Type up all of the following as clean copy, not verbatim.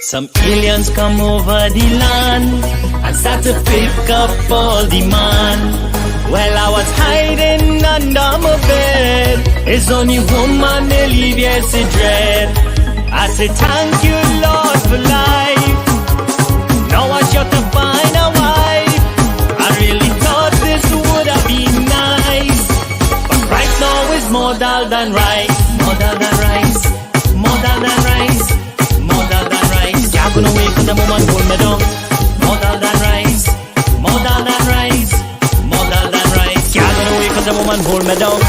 Some aliens come over the land and start to pick up all the man. Well, I was hiding under my bed. It's only woman they leave, yes, it dread. I say thank you, Lord, for life. Now I shut to find a wife. I really thought this would have been nice, but right now it's more dull than rice. More dull than rice. More dull than rice. More dull than rice. You're gonna wait for the woman hold me down. More dull than rice. More dull than rice. More dull than rice. You're gonna wait for the woman hold me down.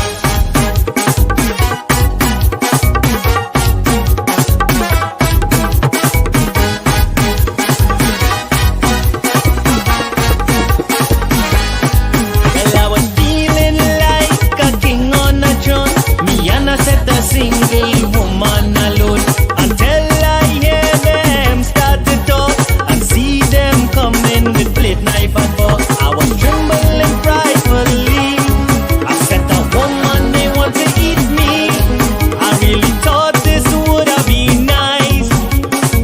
Single woman alone until I hear them start to talk and see them coming with plate, knife and fork. I was trembling frightfully. I said the woman they want to eat me. I really thought this would have been nice,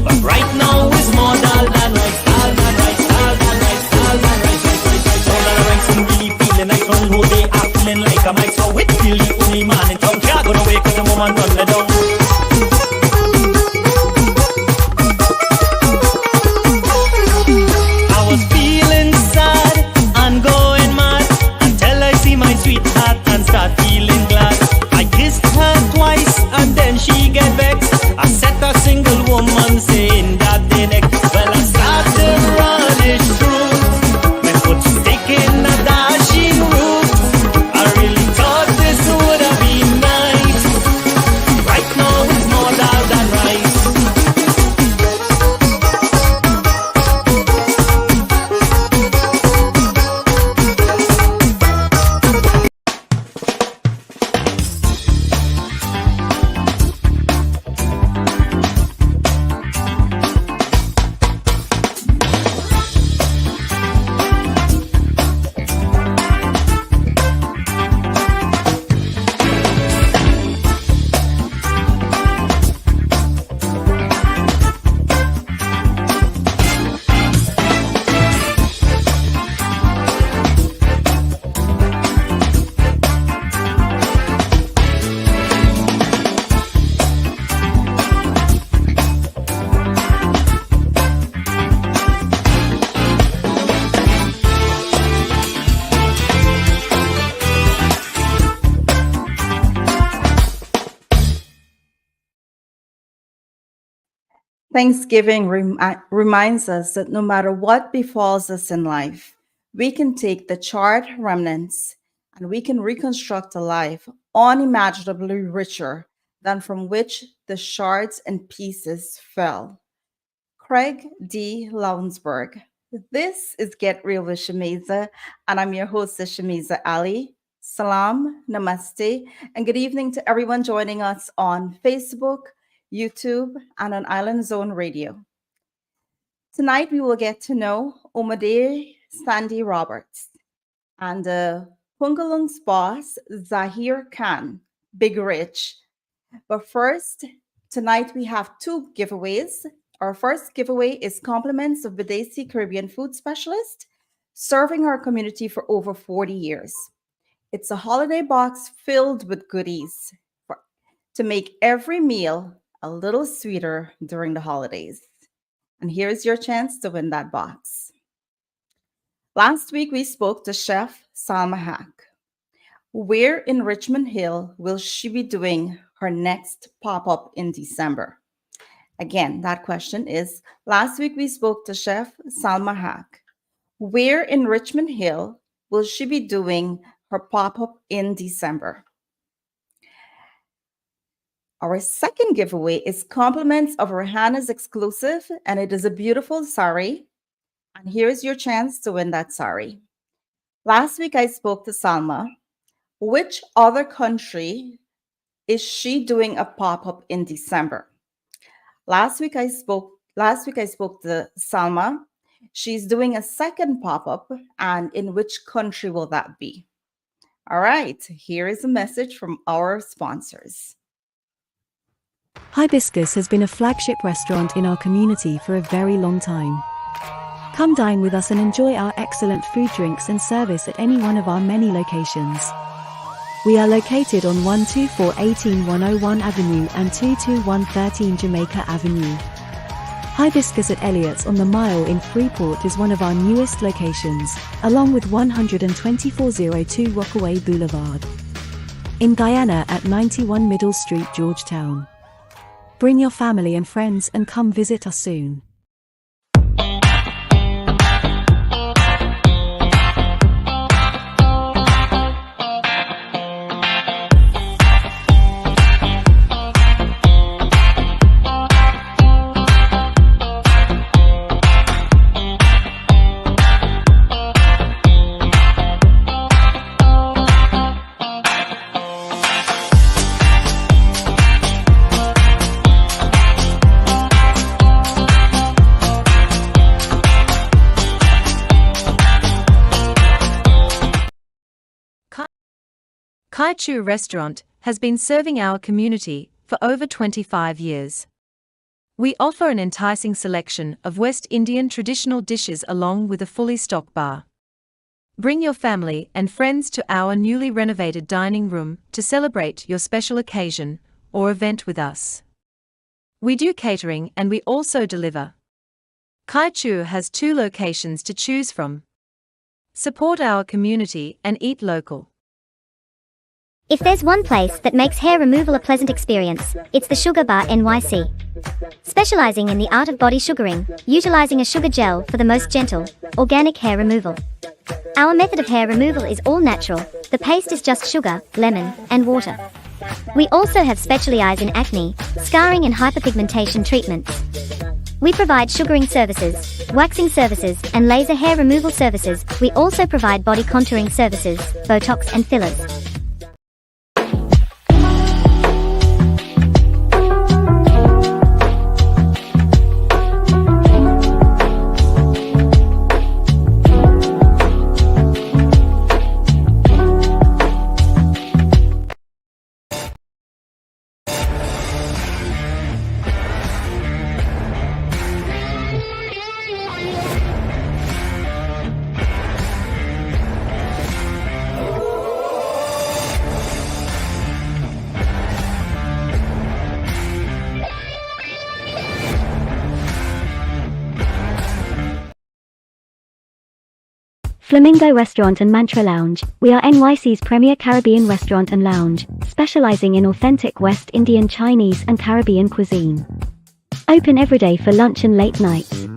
but right now it's more dull than rice. Dull than rice, dull than rice, dull than rice, dull than rice. I'm really feeling nice on who they are feeling like a mice. So it's still the only man in town. Can't go away 'cause the woman run me down. I was feeling sad and going mad until I see my sweetheart and start feeling glad. I kissed her twice and then she get vexed. I set a single woman saying that they next. Well, I started running through. My foot sticking a dashing route. I really thought this would have been nice. Right now it's more dull than rice. Thanksgiving reminds us that no matter what befalls us in life, we can take the charred remnants and we can reconstruct a life unimaginably richer than from which the shards and pieces fell. Craig D. Lounsberg. This is Get Real with Shameeza, and I'm your host, Shameeza Ali. Salam, namaste, and good evening to everyone joining us on Facebook, YouTube, and on Island Zone Radio. Tonight, we will get to know Omade Sandy Roberts and Pungalunks boss, Zahir Khan, Big Rich. But first, tonight we have two giveaways. Our first giveaway is compliments of Videsi Caribbean food specialist, serving our community for over 40 years. It's a holiday box filled with goodies to make every meal a little sweeter during the holidays. And here's your chance to win that box. Last week, we spoke to Chef Salma Hack. Where in Richmond Hill will she be doing her next pop-up in December? Again, that question is, last week we spoke to Chef Salma Hack. Where in Richmond Hill will she be doing her pop-up in December? Our second giveaway is compliments of Rihanna's exclusive, and it is a beautiful sari. And here's your chance to win that sari. Last week I spoke to Salma. Which other country is she doing a pop-up in December? Last week I spoke to Salma. She's doing a second pop-up, and in which country will that be? All right, here is a message from our sponsors. Hibiscus has been a flagship restaurant in our community for a very long time. Come dine with us and enjoy our excellent food, drinks and service at any one of our many locations. We are located on 12418 Avenue and 22113 Jamaica Avenue. Hibiscus at Elliott's on the Mile in Freeport is one of our newest locations, along with 12402 Rockaway Boulevard. In Guyana at 91 Middle Street, Georgetown. Bring your family and friends and come visit us soon. Kai Chu Restaurant has been serving our community for over 25 years. We offer an enticing selection of West Indian traditional dishes along with a fully stocked bar. Bring your family and friends to our newly renovated dining room to celebrate your special occasion or event with us. We do catering and we also deliver. Kai Chu has 2 locations to choose from. Support our community and eat local. If there's one place that makes hair removal a pleasant experience, it's the Sugar Bar NYC. Specializing in the art of body sugaring, utilizing a sugar gel for the most gentle, organic hair removal. Our method of hair removal is all natural. The paste is just sugar, lemon, and water. We also have specialized in acne, scarring and hyperpigmentation treatments. We provide sugaring services, waxing services, and laser hair removal services. We also provide body contouring services, Botox and fillers. Flamingo Restaurant and Mantra Lounge. We are NYC's premier Caribbean restaurant and lounge, specializing in authentic West Indian, Chinese, and Caribbean cuisine. Open every day for lunch and late nights.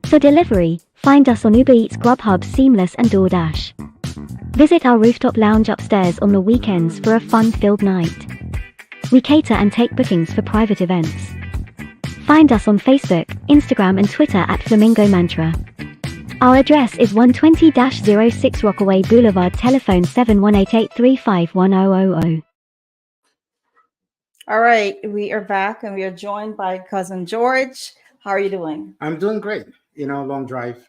For delivery, find us on Uber Eats, Grubhub, Seamless, and DoorDash. Visit our rooftop lounge upstairs on the weekends for a fun-filled night. We cater and take bookings for private events. Find us on Facebook, Instagram, and Twitter at Flamingo Mantra. Our address is 120-06 Rockaway Boulevard, telephone 7188351000. All right, we are back and we are joined by cousin George. How are you doing? I'm doing great. Long drive.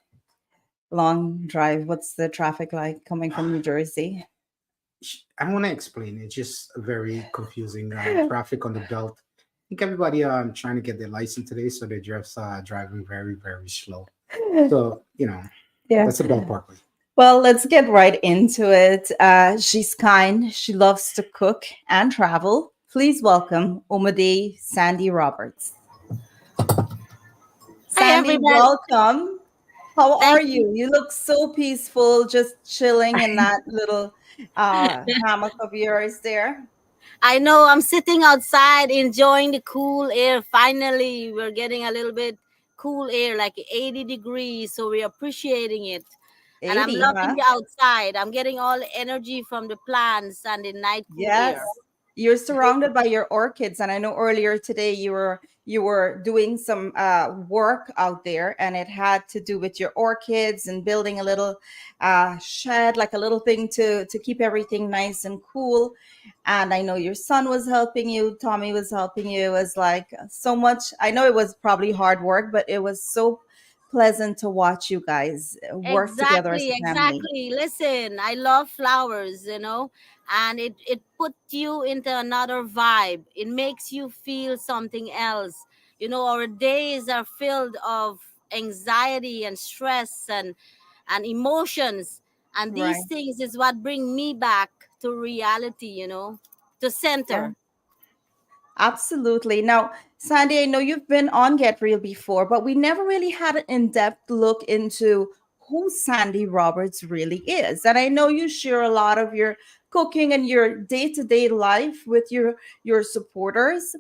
Long drive. What's the traffic like coming from New Jersey? I want to explain. It's just very confusing. Traffic on the belt. I think everybody trying to get their license today, so they're just driving very, very slow. So, Yeah. that's the ballpark. Well, let's get right into it. She's kind. She loves to cook and travel. Please welcome Umade Sandy Roberts. Sandy, welcome. How are you? You look so peaceful, just chilling in that little hammock of yours there. I know, I'm sitting outside enjoying the cool air. Finally, we're getting a little bit cool air, like 80 degrees. So we're appreciating it. And I'm 80, loving the outside. I'm getting all the energy from the plants and the night cool Yes. air. You're surrounded by your orchids, and I know earlier today you were doing some work out there, and it had to do with your orchids and building a little shed, like a little thing to keep everything nice and cool. And I know your son was helping you, Tommy was helping you. It was like so much. I know it was probably hard work, but it was so pleasant to watch you guys work together as Exactly, a family. exactly. Listen, I love flowers, and it put you into another vibe. It makes you feel something else. Our days are filled of anxiety and stress and emotions, and these Right. things is what bring me back to reality, to Yeah. center. Absolutely. Now, Sandy, I know you've been on Get Real before, but we never really had an in-depth look into who Sandy Roberts really is. And I know you share a lot of your cooking and your day-to-day life with your supporters,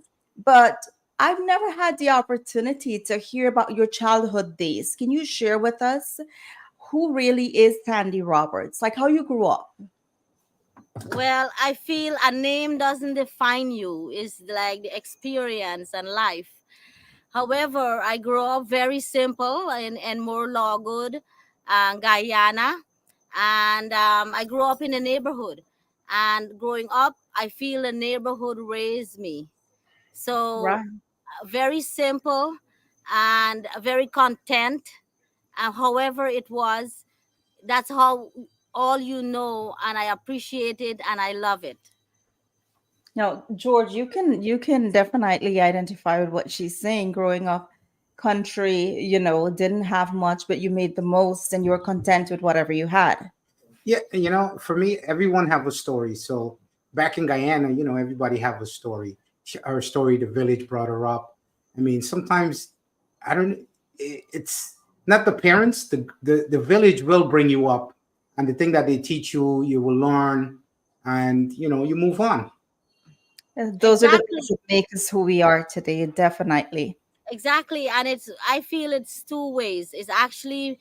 but I've never had the opportunity to hear about your childhood days. Can you share with us who really is Sandy Roberts? Like how you grew up? Well, I feel a name doesn't define you. It's like the experience and life. However, I grew up very simple in more Logwood, Guyana, and I grew up in a neighborhood. And growing up, I feel the neighborhood raised me. So, Right. very simple and very content. However, it was, that's how all and I appreciate it and I love it. Now, George, you can definitely identify with what she's saying. Growing up country, didn't have much, but you made the most and you were content with whatever you had. Yeah, for me, everyone have a story. So back in Guyana, everybody have a story. Her story, the village brought her up. I mean, sometimes I don't. It's not the parents. The village will bring you up, and the thing that they teach you, you will learn, and you move on. Those are the things Exactly. that make us who we are today, definitely. Exactly, and I feel it's two ways. It's actually,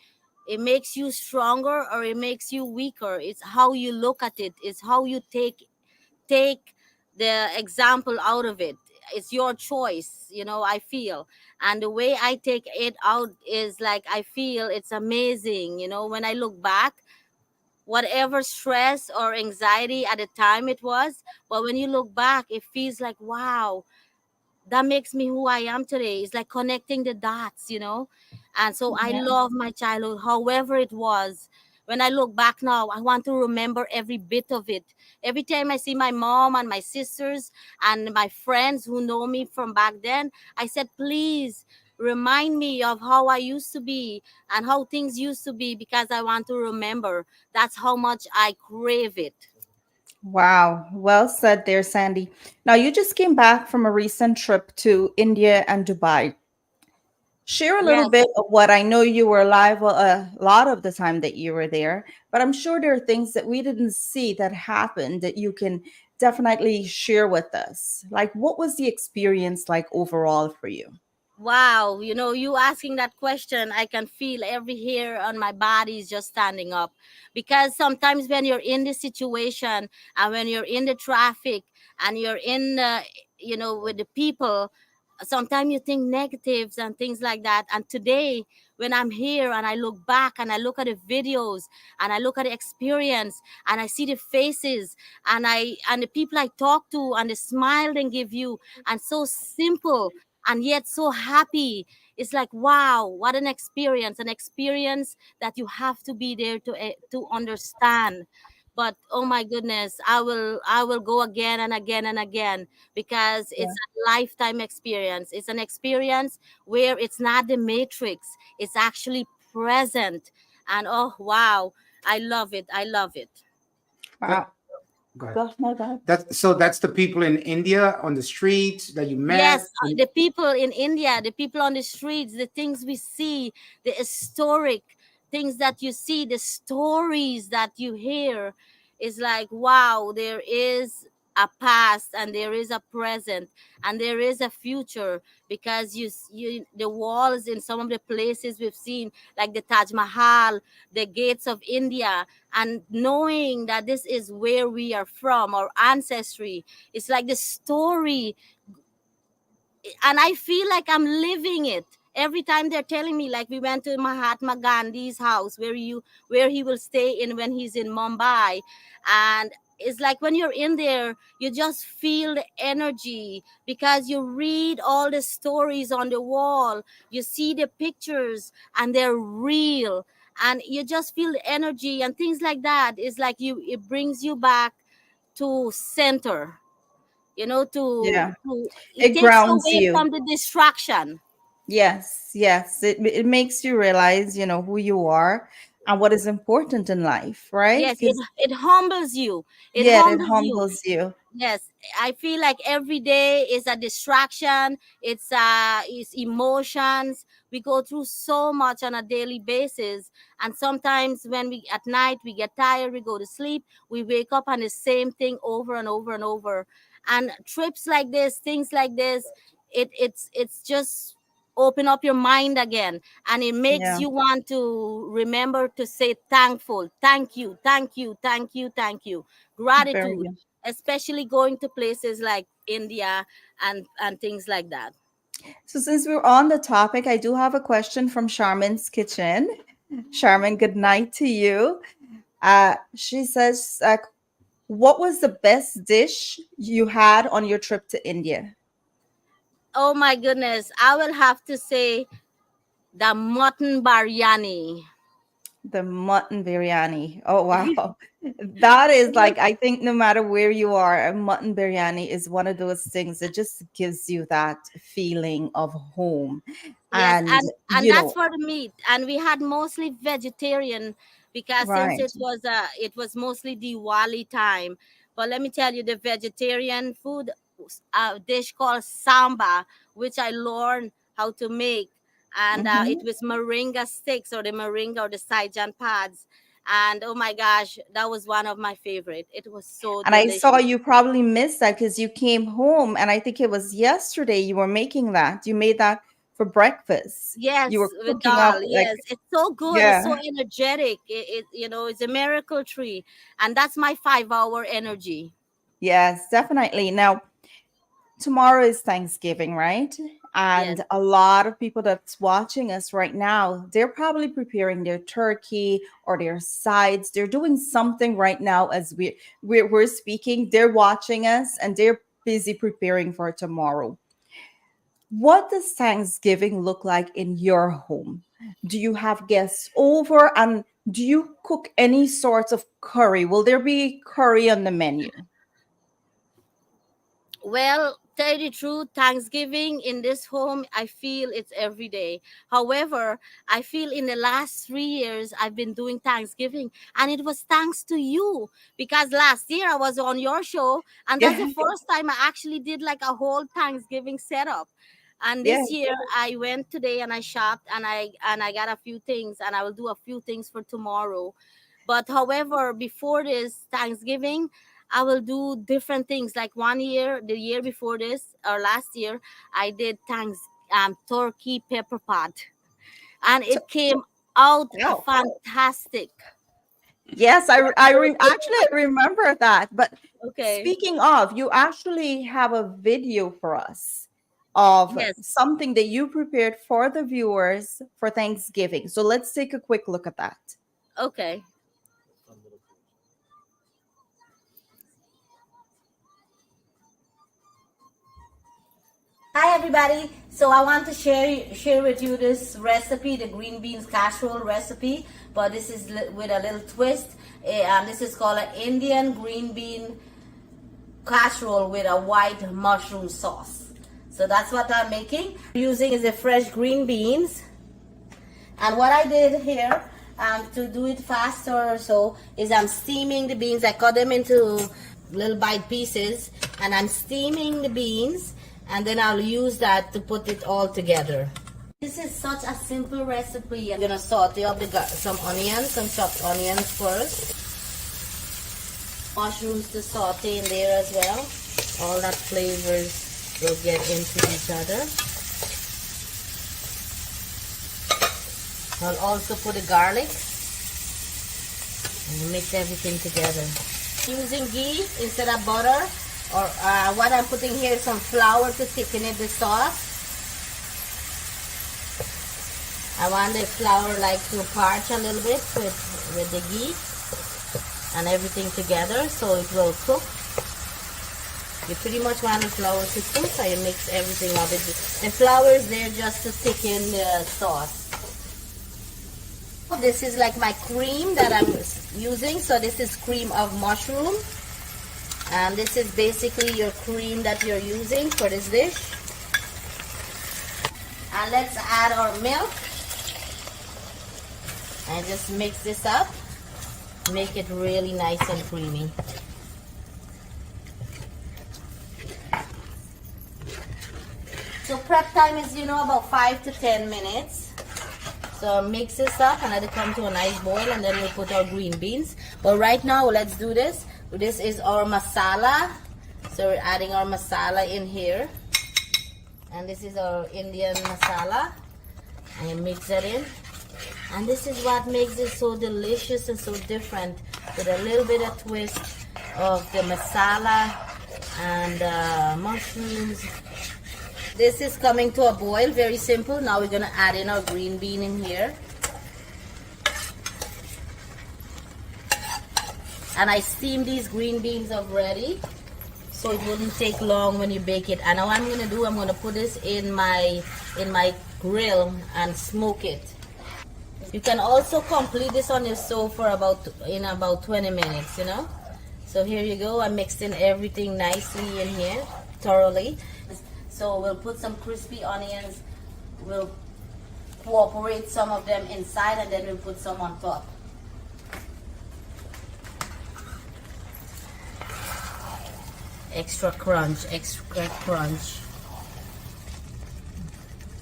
it makes you stronger or it makes you weaker. It's how you look at it. It's how you take the example out of it. It's your choice, I feel. And the way I take it out is like I feel it's amazing, when I look back, whatever stress or anxiety at the time it was, but when you look back, it feels like wow, that makes me who I am today. It's like connecting the dots, And so I Yeah. love my childhood, however it was. When I look back now, I want to remember every bit of it. Every time I see my mom and my sisters and my friends who know me from back then, I said, please remind me of how I used to be and how things used to be because I want to remember. That's how much I crave it. Wow. Well said there, Sandy. Now, you just came back from a recent trip to India and Dubai. Share a little Yes. bit of what I know you were live a lot of the time that you were there, but I'm sure there are things that we didn't see that happened that you can definitely share with us. Like, what was the experience like overall for you? Wow, you asking that question, I can feel every hair on my body is just standing up. Because sometimes when you're in this situation and when you're in the traffic and you're in with the people, sometimes you think negatives and things like that. And today, when I'm here and I look back and I look at the videos and I look at the experience and I see the faces and the people I talk to and the smile they give you and so simple and yet so happy. It's like wow, what an experience that you have to be there to understand. But oh my goodness, I will go again and again and again because it's a lifetime experience. It's an experience where it's not the matrix, it's actually present. And oh wow, I love it, I love it. That Wow. Go ahead. Go, no, go ahead. That's the people in India on the streets that you Yes, met. And the people in India, the people on the streets, the things we see, the historic things that you see, the stories that you hear, is like, wow, there is a past and there is a present and there is a future because the walls in some of the places we've seen, like the Taj Mahal, the gates of India, and knowing that this is where we are from, our ancestry, it's like the story, and I feel like I'm living it. Every time they're telling me, like we went to Mahatma Gandhi's house where he will stay in when he's in Mumbai, and it's like when you're in there, you just feel the energy, because you read all the stories on the wall, you see the pictures, and they're real, and you just feel the energy and things like that. It's like it brings you back to center, Yeah. it It takes you grounds away you. from the distraction. Yes, yes. It makes you realize, who you are and what is important in life, right? Yes, Because it humbles you. It yeah, it humbles you. humbles you. Yes, I feel like every day is a distraction. It's emotions. We go through so much on a daily basis, and sometimes when we at night we get tired, we go to sleep, we wake up on the same thing over and over and over. And trips like this, things like this, it's just open up your mind again, and it makes Yeah, you want to remember to say thankful, thank you, thank you, thank you, thank you, very gratitude, good. especially going to places like India and things like that. So since we're on the topic, I do have a question from Charmin's Kitchen. Charmin, good night to you. She says, what was the best dish you had on your trip to India? Oh my goodness, I will have to say the mutton biryani. The mutton biryani. Oh, wow. That is like, I think no matter where you are, a mutton biryani is one of those things that just gives you that feeling of home. Yes, And, and that's for the meat, and we had mostly vegetarian, because since right. it was mostly Diwali time. But let me tell you, the vegetarian food, dish called samba, which I learned how to make, and it Hmm. was moringa sticks, or the moringa, or the Saijan pads, and oh my gosh, that was one of my favorite. It was so And I saw delicious. you probably missed that because you came home, and I think it was yesterday you were making that. You made that for breakfast. You Yes, were with cooking up dal. like, Yes, it's so good. It's so yeah, energetic. It's a miracle tree, and that's my 5 hour energy. yes, definitely. Now, tomorrow is Thanksgiving, right? Yes, And a lot of people that's watching us right now, they're probably preparing their turkey or their sides. They're doing something right now as we're speaking. They're watching us and they're busy preparing for tomorrow. What does Thanksgiving look like in your home? Do you have guests over and do you cook any sorts of curry? Will there be curry on the menu? well, tell you the truth, Thanksgiving in this home, I feel it's every day. However, I feel in the last 3 years I've been doing Thanksgiving, and it was thanks to you, because last year I was on your show, and that's the Yeah, first time I actually did like a whole Thanksgiving setup. And yeah. this year I went today and I shopped, and I got a few things, and I will do a few things for tomorrow. But however, before this Thanksgiving, I will do different things. Like one year, the year before this, or last year, I did turkey pepper pot, and So, it came out wow. fantastic. Yes, actually I remember that. But Okay. speaking of, you actually have a video for us of Yes. something that you prepared for the viewers for Thanksgiving. So let's take a quick look at that. Okay. Hi everybody. So I want to share with you this recipe, the green beans casserole recipe, but this is with a little twist. This is called an Indian green bean casserole with a white mushroom sauce. So that's what I'm making. Using is the fresh green beans, and what I did here, to do it faster, so is I'm steaming the beans. I cut them into little bite pieces, and I'm steaming the beans, and then I'll use that to put it all together. This is such a simple recipe. I'm gonna saute up some onions, some chopped onions first. Mushrooms to saute in there as well. All that flavors will get into each other. I'll also put the garlic and mix everything together. Using ghee instead of butter, or what I'm putting here is some flour to thicken it, the sauce. I want the flour like to parch a little bit with the ghee. and everything together so it will cook. You pretty much want the flour to cook, so you mix everything up. The flour is there just to thicken the sauce. This is like my cream that I'm using. So this is cream of mushroom. And this is basically your cream that you're using for this dish. And let's add our milk. And just mix this up. Make it really nice and creamy. So prep time is, about 5 to 10 minutes. So mix this up and let it come to a nice boil, and then we'll put our green beans. But right now, let's do this. This is our masala. So we're adding our masala in here. And this is our Indian masala. And mix that in. And this is what makes it so delicious and so different, with a little bit of twist of the masala and mushrooms. This is coming to a boil, very simple. Now we're gonna add in our green bean in here. And I steamed these green beans already, so it wouldn't take long when you bake it. And now what I'm gonna do, I'm gonna put this in my grill and smoke it. You can also complete this on your stove for about 20 minutes, So here you go. I mixed in everything nicely in here, thoroughly. So we'll put some crispy onions. We'll incorporate some of them inside, and then we'll put some on top. Extra crunch, extra crunch.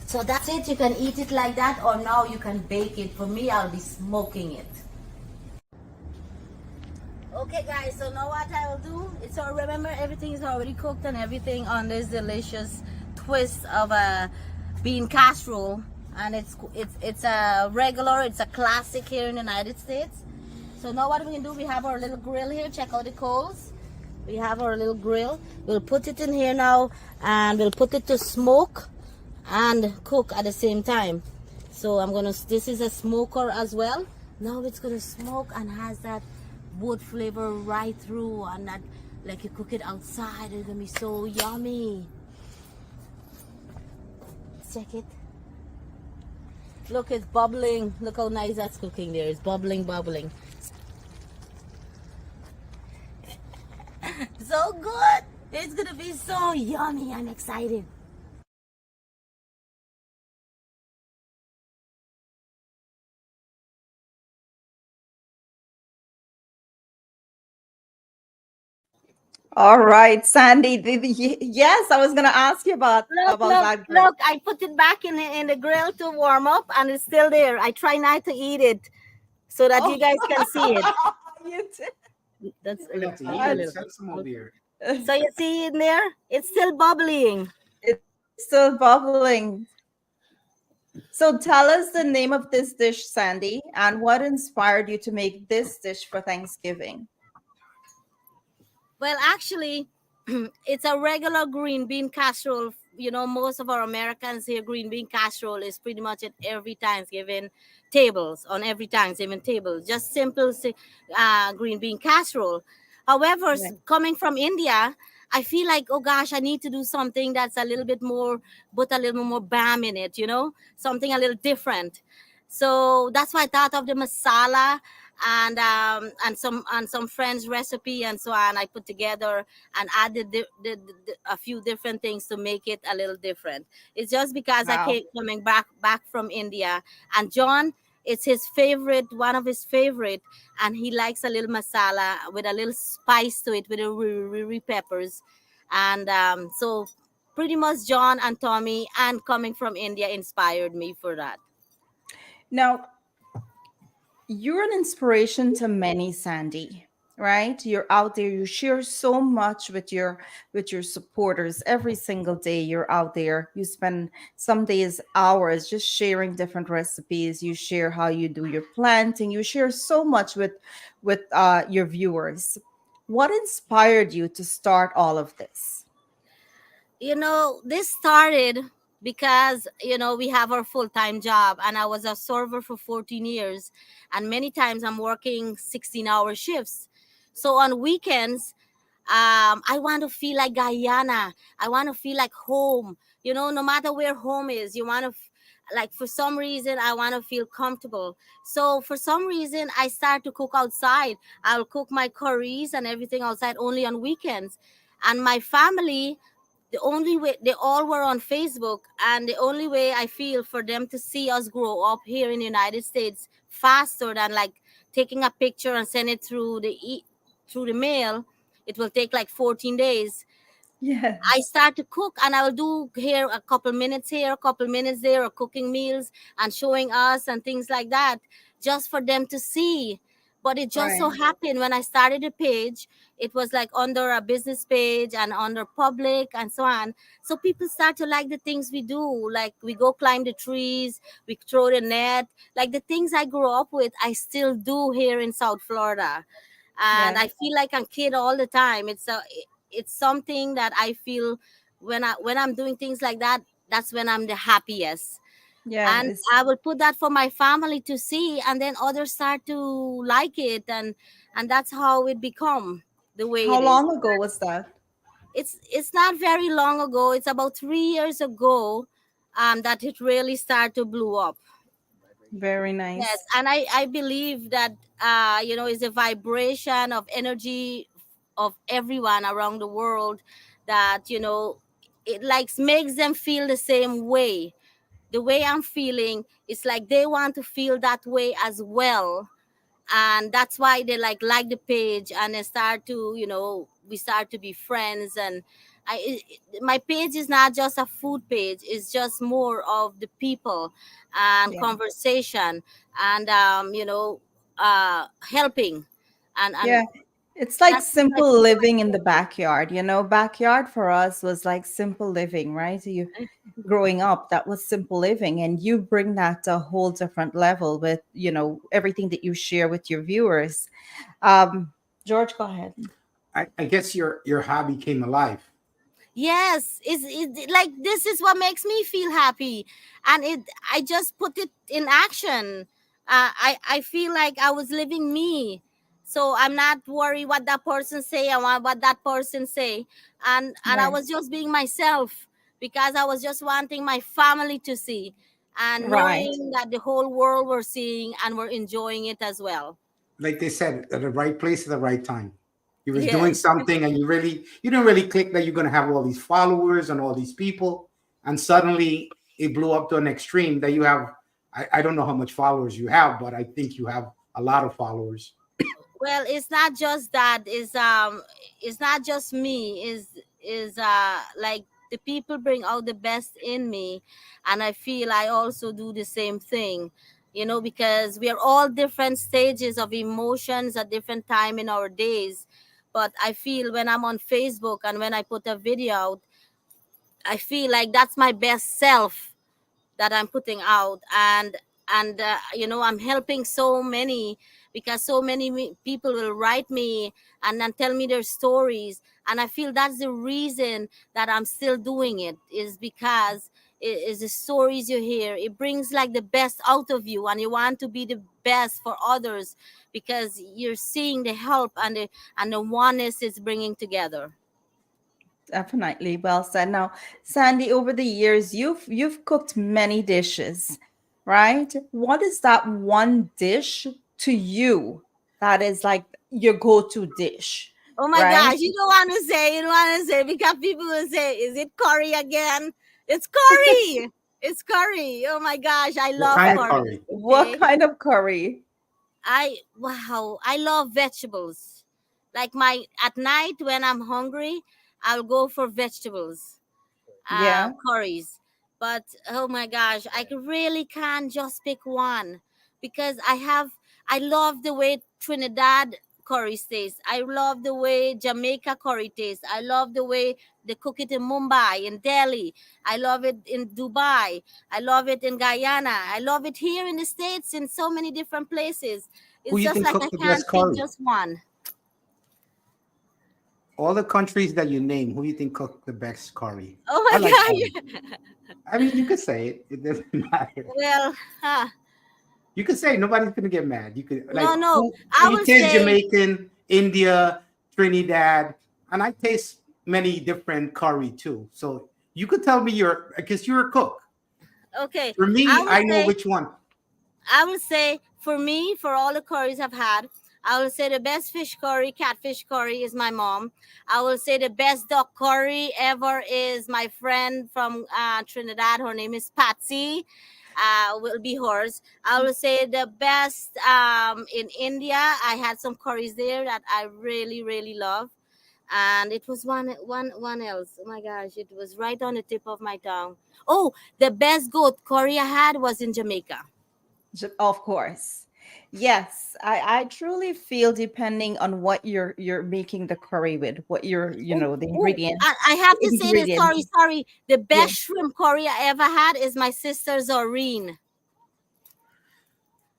So that's it. You can eat it like that, or now you can bake it. For me, I'll be smoking it. Okay guys, so now what I will do, remember everything is already cooked and everything on this delicious twist of a bean casserole, and it's a regular, it's a classic here in the United States. So now what we can do, we have our little grill here. Check out the coals. We have our little grill. We'll put it in here now, and we'll put it to smoke and cook at the same time. So this is a smoker as well. Now it's gonna smoke and has that wood flavor right through, and that, like you cook it outside, it's gonna be so yummy. Check it. Look, it's bubbling. Look how nice that's cooking there. It's bubbling. So good. It's gonna be so yummy. I'm excited. All right, Sandy. Yes, I was going to ask you about that grill. Look, I put it back in the grill to warm up, and it's still there. I try not to eat it so that you guys can see it. You did. That's I like to eat it. Send some over here. So you see in there, it's still bubbling. It's still bubbling. So tell us the name of this dish, Sandy, and what inspired you to make this dish for Thanksgiving? Well, actually, it's a regular green bean casserole. Most of our Americans here, green bean casserole is pretty much at every Thanksgiving tables, on every Thanksgiving table. Just simple green bean casserole. However, coming from India, I feel like, oh gosh, I need to do something that's a little bit more, put a little more bam in it, something a little different. So that's why I thought of the masala and some friends' recipe and so on. I put together and added a few different things to make it a little different. It's just because I came coming back from India, and John, it's his favorite, one of his favorite, and he likes a little masala with a little spice to it, with the riri peppers, and so pretty much John and Tommy and coming from India inspired me for that. Now, you're an inspiration to many, Sandy, right? You're out there, you share so much with your supporters every single day. You're out there, you spend some days hours just sharing different recipes. You share how you do your planting, you share so much with your viewers. What inspired you to start all of this? This started because we have our full-time job, and I was a server for 14 years, and many times I'm working 16-hour shifts. So on weekends, I want to feel like Guyana. I want to feel like home. No matter where home is, you want to, like, for some reason, I want to feel comfortable. So for some reason, I start to cook outside. I'll cook my curries and everything outside only on weekends. And my family, the only way, they all were on Facebook, and the only way I feel for them to see us grow up here in the United States faster than like taking a picture and send it through the mail, it will take like 14 days. I Yes. start to cook, and I will do here a couple minutes here, a couple minutes there, or cooking meals and showing us and things like that, just for them to see. But it just so Right. happened when I started a page, it was like under a business page and under public and so on. So people start to like the things we do. Like we go climb the trees, we throw the net, like the things I grew up with, I still do here in South Florida. And Yeah. I feel like I'm kid all the time. It's something that I feel when I'm doing things like that, that's when I'm the happiest. Yeah. And It's I will put that for my family to see, and then others start to like it, and that's how it become the way how it is. long ago was that? It's not very long ago. It's about 3 years ago, that it really started to blow up. Very Yes, nice. and I believe that is a vibration of energy of everyone around the world, that it like makes them feel the same way. The way I'm feeling, it's like they want to feel that way as well, and that's why they like the page, and they start to we start to be friends. And my page is not just a food page, it's just more of the people and Yeah. conversation, and helping, and Yeah. It's like that's what I simple feel living in the backyard. Backyard for us was like simple living, right? You like. growing up, that was simple living. And you bring that to a whole different level with, everything that you share with your viewers. George, go ahead. I guess your hobby came alive. Yes, it's like this is what makes me feel happy, and I just put it in action. I feel like I was living me, so I'm not worried what that person say and what that person say, and I Right. was just being myself, because I was just wanting my family to see, and Right. knowing that the whole world were seeing and were enjoying it as well. Like they said, at the right place at the right time. You was doing Yes. something, and you didn't really click that you're gonna have all these followers and all these people, and suddenly it blew up to an extreme that you have. I don't know how much followers you have, but I think you have a lot of followers. Well, it's not just that. It's not just me. Is like the people bring out the best in me, and I feel I also do the same thing. Because we are all different stages of emotions at different time in our days. But I feel when I'm on Facebook and when I put a video out, I feel like that's my best self that I'm putting out, and I'm helping so many, because so many people will write me and then tell me their stories, and I feel that's the reason that I'm still doing it, is because it is the stories you hear, it brings like the best out of you, and you want to be the best for others, because you're seeing the help and the oneness it's bringing together. Definitely. Well said. Now, Sandy, over the years, you've cooked many dishes, right? What is that one dish to you that is like your go-to dish, Oh my right? gosh, you don't want to say, because people will say, is it curry again? It's curry. It's curry. Oh my gosh, I What love kind of curry. curry? What Okay. kind of curry? Wow, I love vegetables. Like my at night when I'm hungry, I'll go for vegetables, Yeah. curries. But oh my gosh, I really can't just pick one, because I love the way Trinidad curry tastes. I love the way Jamaica curry tastes. I love the way they cook it in Mumbai, in Delhi. I love it in Dubai. I love it in Guyana. I love it here in the States in so many different places. Who It's you just think like I cooked the can't best pick curry? just one. All the countries that you name, who you think cooked the best curry? Oh I my like curry. gosh. I mean, you could say it. It doesn't matter. Well, huh. You could say it. Nobody's gonna get mad. You could No, like no. who I you will taste say Jamaican. India, Trinidad, and I taste many different curry too. So you could tell me because you're a cook. Okay, For I me, would I know say which one. I would say for me, for all the curries I've had, I would say the best fish curry, catfish curry is my mom. I will say the best duck curry ever is my friend from Trinidad. Her name is Patsy. Will be hers. I will say the best in India. I had some curries there that I really really love, and it was one else. Oh my gosh, it was right on the tip of my tongue. Oh, the best goat curry I had was in Jamaica. Of course. Yes, I truly feel depending on what you're making the curry with, what Oh, the oh, ingredient. I have to say this. Ingredient. Sorry. The Yeah. best shrimp curry I ever had is my sister Zoreen.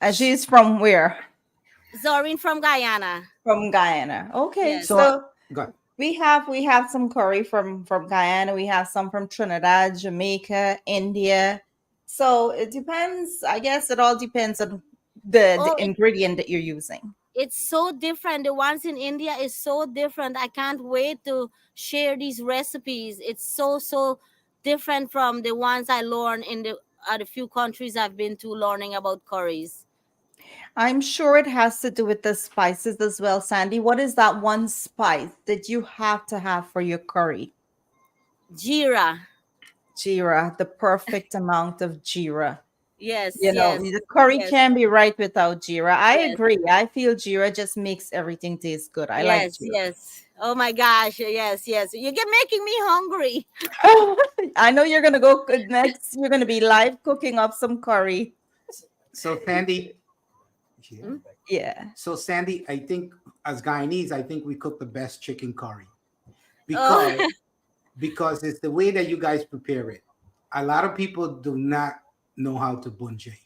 And she's from where? Zoreen from Guyana. From Guyana. Okay. Yes. So, So go. we have some curry from Guyana. We have some from Trinidad, Jamaica, India. So it depends. I guess it all depends on the Oh, ingredient that you're using. it's so different. The ones in India is so different. I can't wait to share these recipes. It's so different from the ones I learned in the few countries I've been to learning about curries. I'm sure it has to do with the spices as well, Sandy. What is that one spice that you have to have for your curry? Jira. Jeera, the perfect amount of jeera. Yes, The yes, curry yes, can be right without jeera. I yes. agree. I feel jeera just makes everything taste good. I like Yes, jeera. yes. Oh my gosh. Yes, yes. You get making me hungry. I know you're gonna go next. You're gonna be live cooking up some curry. So Sandy, yeah. Hmm? Yeah, So Sandy, I think as Guyanese, I think we cook the best chicken curry Oh, because it's the way that you guys prepare it. A lot of people do not know how to bunjay.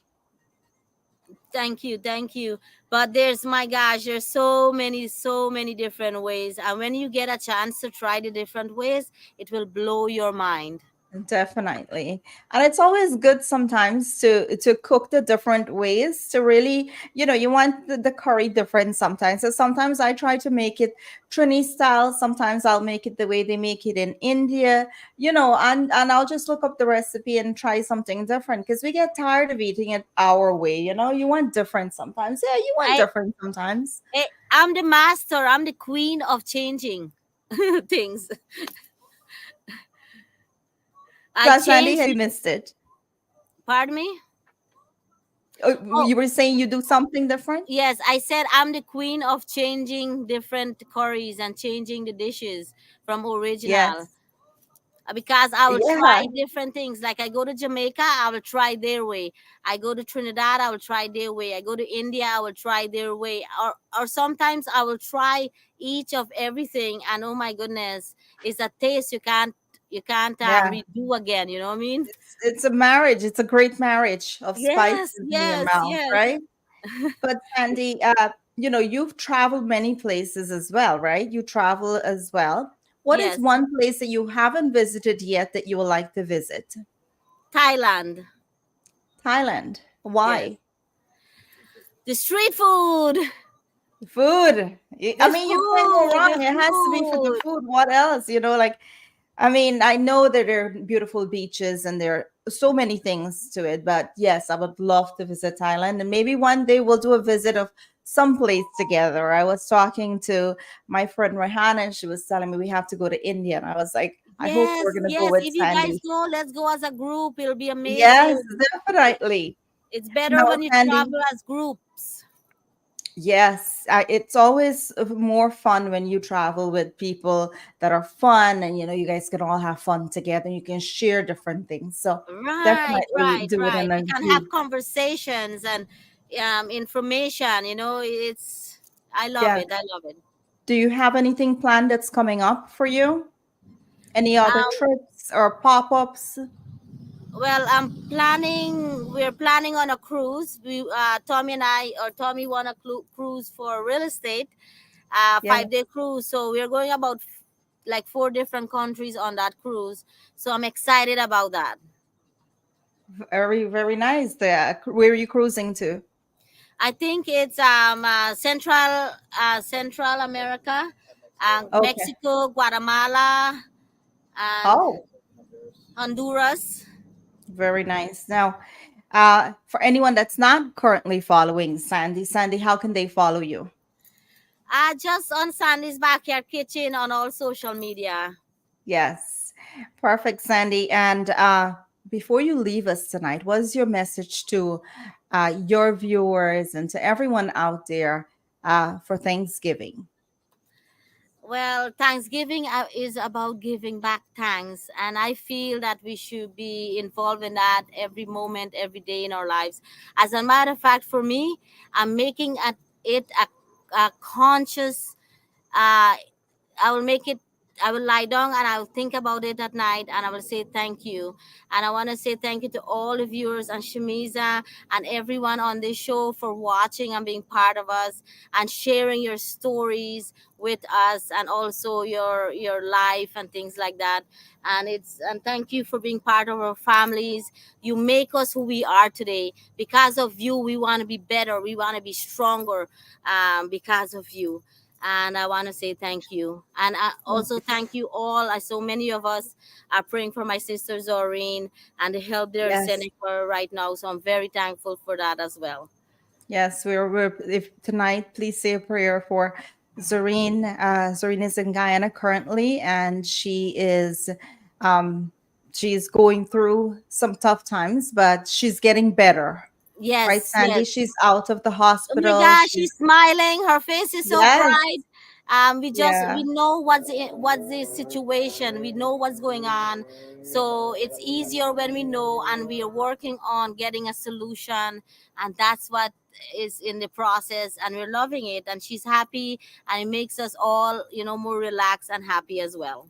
thank you, thank you. But there's my gosh, there's so many different ways. And when you get a chance to try the different ways, it will blow your mind. definitely. And it's always good sometimes to cook the different ways to really, you want the curry different sometimes. So sometimes I try to make it Trini style. Sometimes I'll make it the way they make it in India, and I'll just look up the recipe and try something different because we get tired of eating it our way. You want different sometimes. Yeah, you want I, different sometimes. I'm the master, I'm the queen of changing things. I Plus, Sandy, change, I missed it. pardon me? Oh, Oh, you were saying you do something different? yes, I said I'm the queen of changing different curries and changing the dishes from original. Yes. Because I will Yeah. try different things. Like I go to Jamaica, I will try their way. I go to Trinidad, I will try their way. I go to India, I will try their way. Or sometimes I will try each of everything, and oh my goodness, it's a taste you can't Yeah. redo again. You know what I mean? It's a marriage. It's a great marriage of Yes, spices in your yes, mouth, yes, right? But Sandy, you've traveled many places as well, right? You travel as well. What is yes. one place that you haven't visited yet that you would like to visit? Thailand. Thailand. Yes. Why? The street food. Food. I The mean, you can't go food. wrong. The It has to be for the food. food. What else? I mean, I know that there are beautiful beaches and there are so many things to it, but yes, I would love to visit Thailand. And maybe one day we'll do a visit of some place together. I was talking to my friend Rihanna, and she was telling me we have to go to India. And I was like, I hope Yes, we're going to go yes. with If you guys Sandy. go, let's go as a group. It'll be Yes, amazing. definitely. It's better No, when you Sandy. travel as groups. Yes, it's always more fun when you travel with people that are fun, and you guys can all have fun together. You can share different things. So Right, definitely right, do it right. in a We can have group. conversations and information. It's I love Yeah. it. I love it. Do you have anything planned that's coming up for you? Any other Um, trips or pop-ups? well, we're planning on a cruise. Tommy and I, or Tommy won a cruise for real estate, Yeah, 5 day cruise. So we're going about like 4 different countries on that cruise. So I'm excited about that. very, very nice there. Where are you cruising to? I think it's Central America, Okay. Mexico, Guatemala, and Oh, Honduras. very nice. Now, for anyone that's not currently following Sandy, how can they follow you? Just on Sandy's Backyard Kitchen on all social media. Yes, perfect, Sandy. And before you leave us tonight, what is your message to your viewers and to everyone out there for Thanksgiving? Well, Thanksgiving is about giving back thanks, and I feel that we should be involved in that every moment, every day in our lives. As a matter of fact, for me, I'm making a conscious. Uh, I will make it. I will lie down and I will think about it at night, and I will say thank you. And I want to say thank you to all the viewers and Shameeza and everyone on this show for watching and being part of us and sharing your stories with us, and also your life and things like that. And thank you for being part of our families. You make us who we are today. Because of you, we want to be better. We want to be stronger, because of you. And I want to say thank you. And I also thank you all. So many of us are praying for my sister Zoreen and the help they're Yes. sending for her right now. So I'm very thankful for that as well. Yes, we're if tonight, please say a prayer for Zoreen. Zoreen is in Guyana currently, and um, she's going through some tough times, but she's getting better. Right, Yes, Sandy? yes. She's out of the Oh my hospital. gosh, she's smiling. Her face is so Yes, bright. We yeah, know what's the situation. We know what's going on. So it's easier when we know, and we are working on getting a solution. And that's what is in the process. And we're loving it. And she's happy, and it makes us all, more relaxed and happy as well.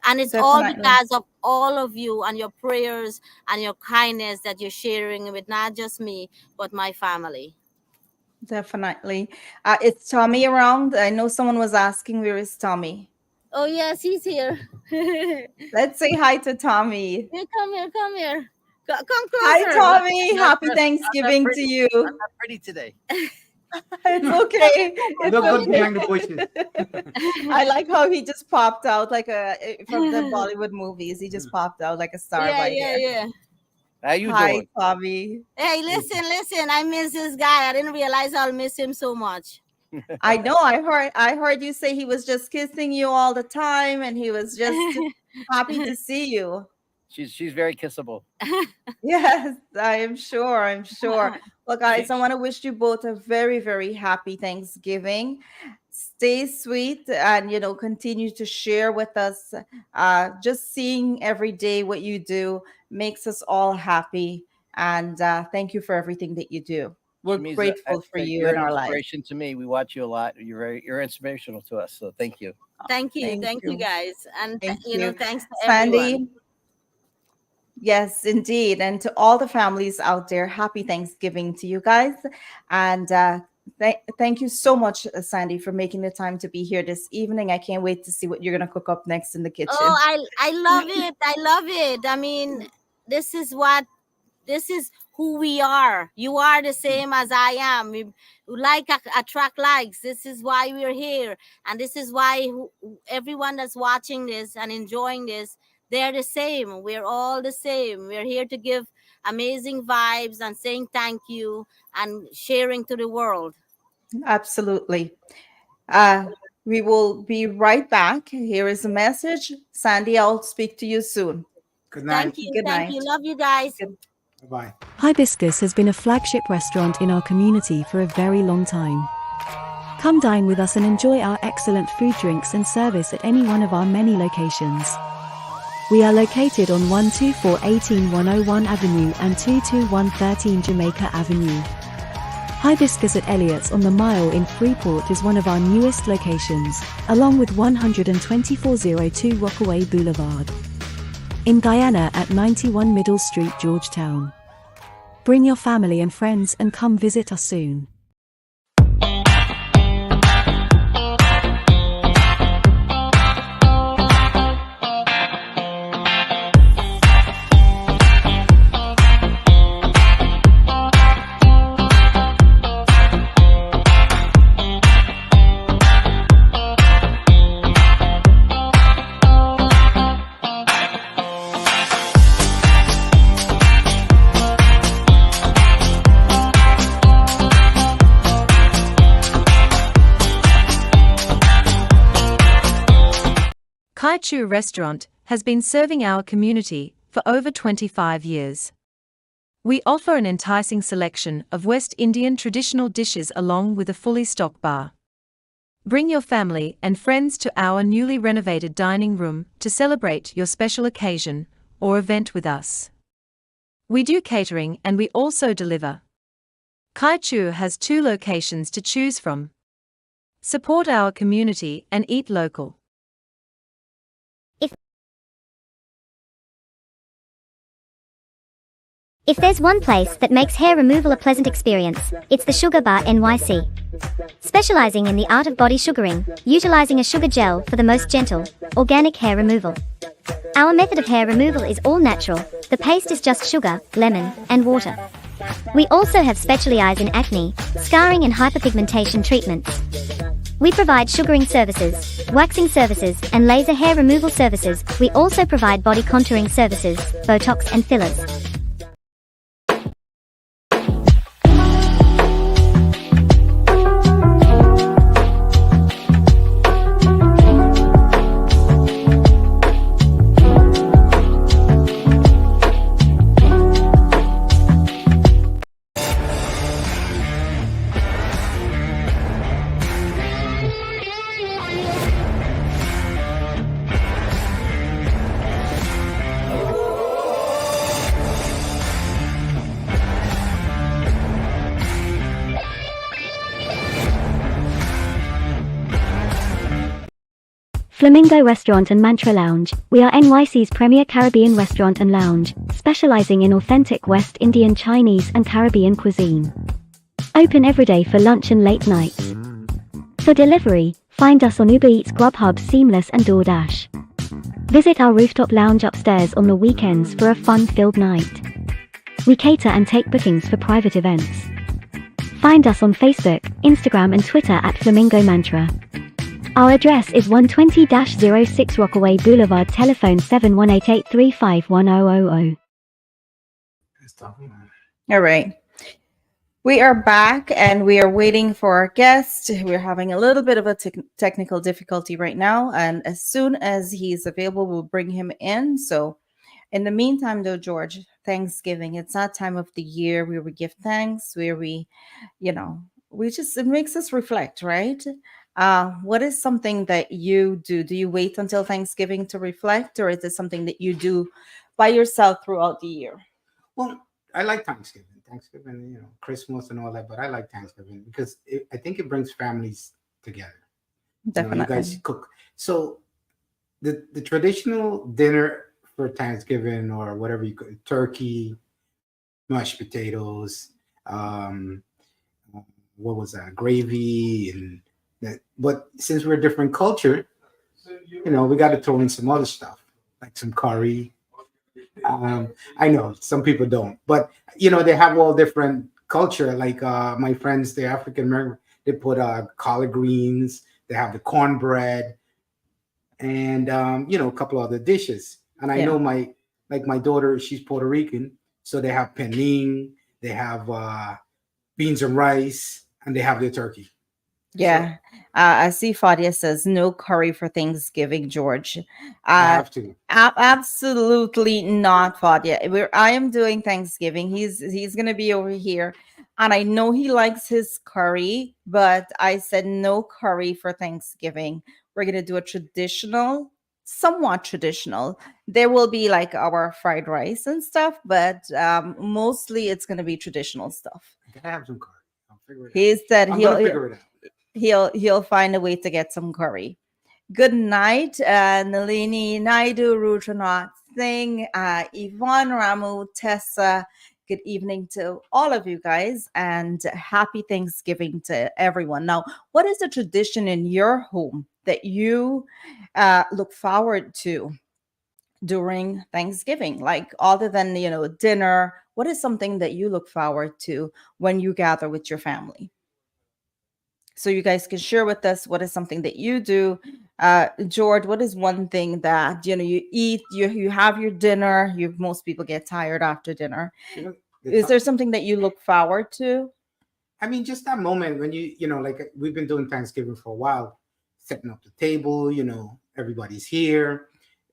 And it's all definitely. because of all of you and your prayers and your kindness that you're sharing with not just me, but my family. Definitely. It's Tommy around. I know someone was asking where is Tommy. Oh yes, he's here. Here, Let's say hi to Tommy. come here, come here. Come Hi, closer. Tommy. Not Happy dressed. I'm not Thanksgiving to pretty. you. I'm not pretty today. It's okay. It's Look good okay. behind the bushes. I like how he just popped out like from the Bollywood movies. He just popped out like a star Yeah, by yeah, here. yeah. How you Hi, doing? Tommy. Hey, listen. I miss this guy. I didn't realize I'll miss him so much. I know. I heard you say he was just kissing you all the time, and he was just happy to see you. She's very kissable. Yes, I am sure. I'm sure. Well, guys, I She, want to wish you both a very, very happy Thanksgiving. Stay sweet and, continue to share with us. Just seeing every day what you do makes us all happy. And thank you for everything that you do. We're Shamiza, grateful for you you're in an our life. inspiration to me. We watch you a lot. You're inspirational to us. So thank you. Thank Thank you you. guys, and Thank you. thanks to everyone. Sandy, yes, indeed. And to all the families out there, happy Thanksgiving to you guys. And thank you so much, Sandy, for making the time to be here this evening. I can't wait to see what you're going to cook up next in the Oh, kitchen. I love it. I love it. I mean, this is what this is who we are. You are the same as I am. We like attract likes. This is why we're here, and this is why everyone that's watching this and enjoying this, they're the same. We're all the same. We're here to give amazing vibes and saying thank you and sharing to the world. Absolutely. Uh, we will be right back. Here is a message. Sandy, I'll speak to you soon. Good night. Good Thank you. night. Love you guys. Good- Bye. Hibiscus has been a flagship restaurant in our community for a very long time. Come dine with us and enjoy our excellent food, drinks and service at any one of our many locations. We are located on 12418 101 Avenue and 22113 Jamaica Avenue. Hibiscus at Elliott's on the Mile in Freeport is one of our newest locations, along with 12402 Rockaway Boulevard. In Guyana at 91 Middle Street, Georgetown. Bring your family and friends and come visit us soon. Kai Chu Restaurant has been serving our community for over 25 years. We offer an enticing selection of West Indian traditional dishes along with a fully stocked bar. Bring your family and friends to our newly renovated dining room to celebrate your special occasion or event with us. We do catering and we also deliver. Kai Chu has 2 locations to choose from. Support our community and eat local. If there's one place that makes hair removal a pleasant experience, it's the Sugar Bar NYC. Specializing in the art of body sugaring, utilizing a sugar gel for the most gentle, organic hair removal. Our method of hair removal is all natural. The paste is just sugar, lemon, and water. We also have specialized in acne, scarring and hyperpigmentation treatments. We provide sugaring services, waxing services, and laser hair removal services. We also provide body contouring services, Botox and fillers. Flamingo Restaurant and Mantra Lounge. We are NYC's premier Caribbean restaurant and lounge, specializing in authentic West Indian, Chinese, and Caribbean cuisine. Open every day for lunch and late nights. For delivery, find us on Uber Eats, Grubhub, Seamless, and DoorDash. Visit our rooftop lounge upstairs on the weekends for a fun-filled night. We cater and take bookings for private events. Find us on Facebook, Instagram, and Twitter at Flamingo Mantra. Our address is 120-06 Rockaway Boulevard, telephone 7188351000. All right. We are back and we are waiting for our guest. We're having a little bit of a technical difficulty right now. And as soon as he's available, we'll bring him in. So in the meantime, though, George, Thanksgiving, it's that time of the year where we give thanks, where we, it makes us reflect, right? What is something that you do? Do you wait until Thanksgiving to reflect, or is it something that you do by yourself throughout the year? Well, I like Thanksgiving, Christmas and all that, but I like Thanksgiving because I think it brings families together. Definitely. You guys cook. So the traditional dinner for Thanksgiving or whatever you cook, turkey, mashed potatoes, what was that, gravy, and that. But since we're a different culture, we got to throw in some other stuff like some curry. I know some people don't, but they have all different culture. Like my friends, the African American, they put collard greens. They have the cornbread, and a couple other dishes. And I know my daughter, she's Puerto Rican, so they have pening, they have beans and rice, and they have their turkey. Yeah. I see Fadia says no curry for Thanksgiving, George. I have to. Absolutely not, Fadia. I am doing Thanksgiving. He's gonna be over here. And I know he likes his curry, but I said no curry for Thanksgiving. We're gonna do a traditional, somewhat traditional. There will be like our fried rice and stuff, but mostly it's gonna be traditional stuff. I gotta have some curry. I'll figure it out. He said I'm gonna figure it out. He'll find a way to get some curry. Good night, Nalini Naidu, Rudranath Singh, Yvonne Ramu, Tessa. Good evening to all of you guys, and happy Thanksgiving to everyone. Now, what is the tradition in your home that you look forward to during Thanksgiving? Like, other than dinner, what is something that you look forward to when you gather with your family? So you guys can share with us what is something that you do. George, what is one thing that you eat? You have your dinner. Most people get tired after dinner. Is there something that you look forward to? I mean, just that moment when like we've been doing Thanksgiving for a while, setting up the table, everybody's here.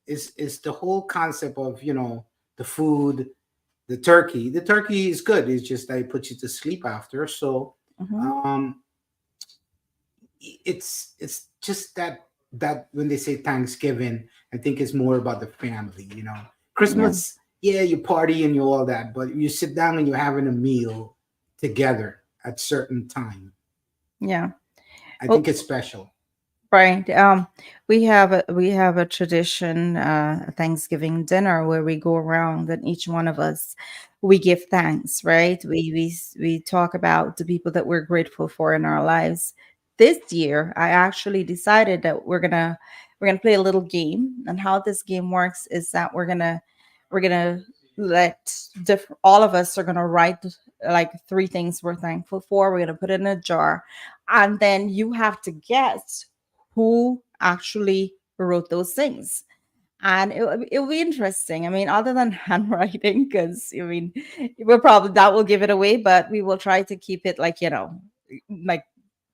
Is the whole concept of, the food, the turkey. The turkey is good. It's just that it puts you to sleep after. So Mhm. um it's just that when they say Thanksgiving, I think it's more about the family. Yeah. Christmas, yeah, you party and you all that, but you sit down and you're having a meal together at certain time. Yeah. I Well, think it's special. right. We have a tradition, a Thanksgiving dinner where we go around and each one of us we give thanks, right? We talk about the people that we're grateful for in our lives. This year, I actually decided that we're gonna play a little game, and how this game works is that we're gonna let all of us are gonna write like three things we're thankful for. We're gonna put it in a jar, and then you have to guess who actually wrote those things. And it'll be interesting. I mean, other than handwriting, because I mean, we'll probably that will give it away, but we will try to keep it like, like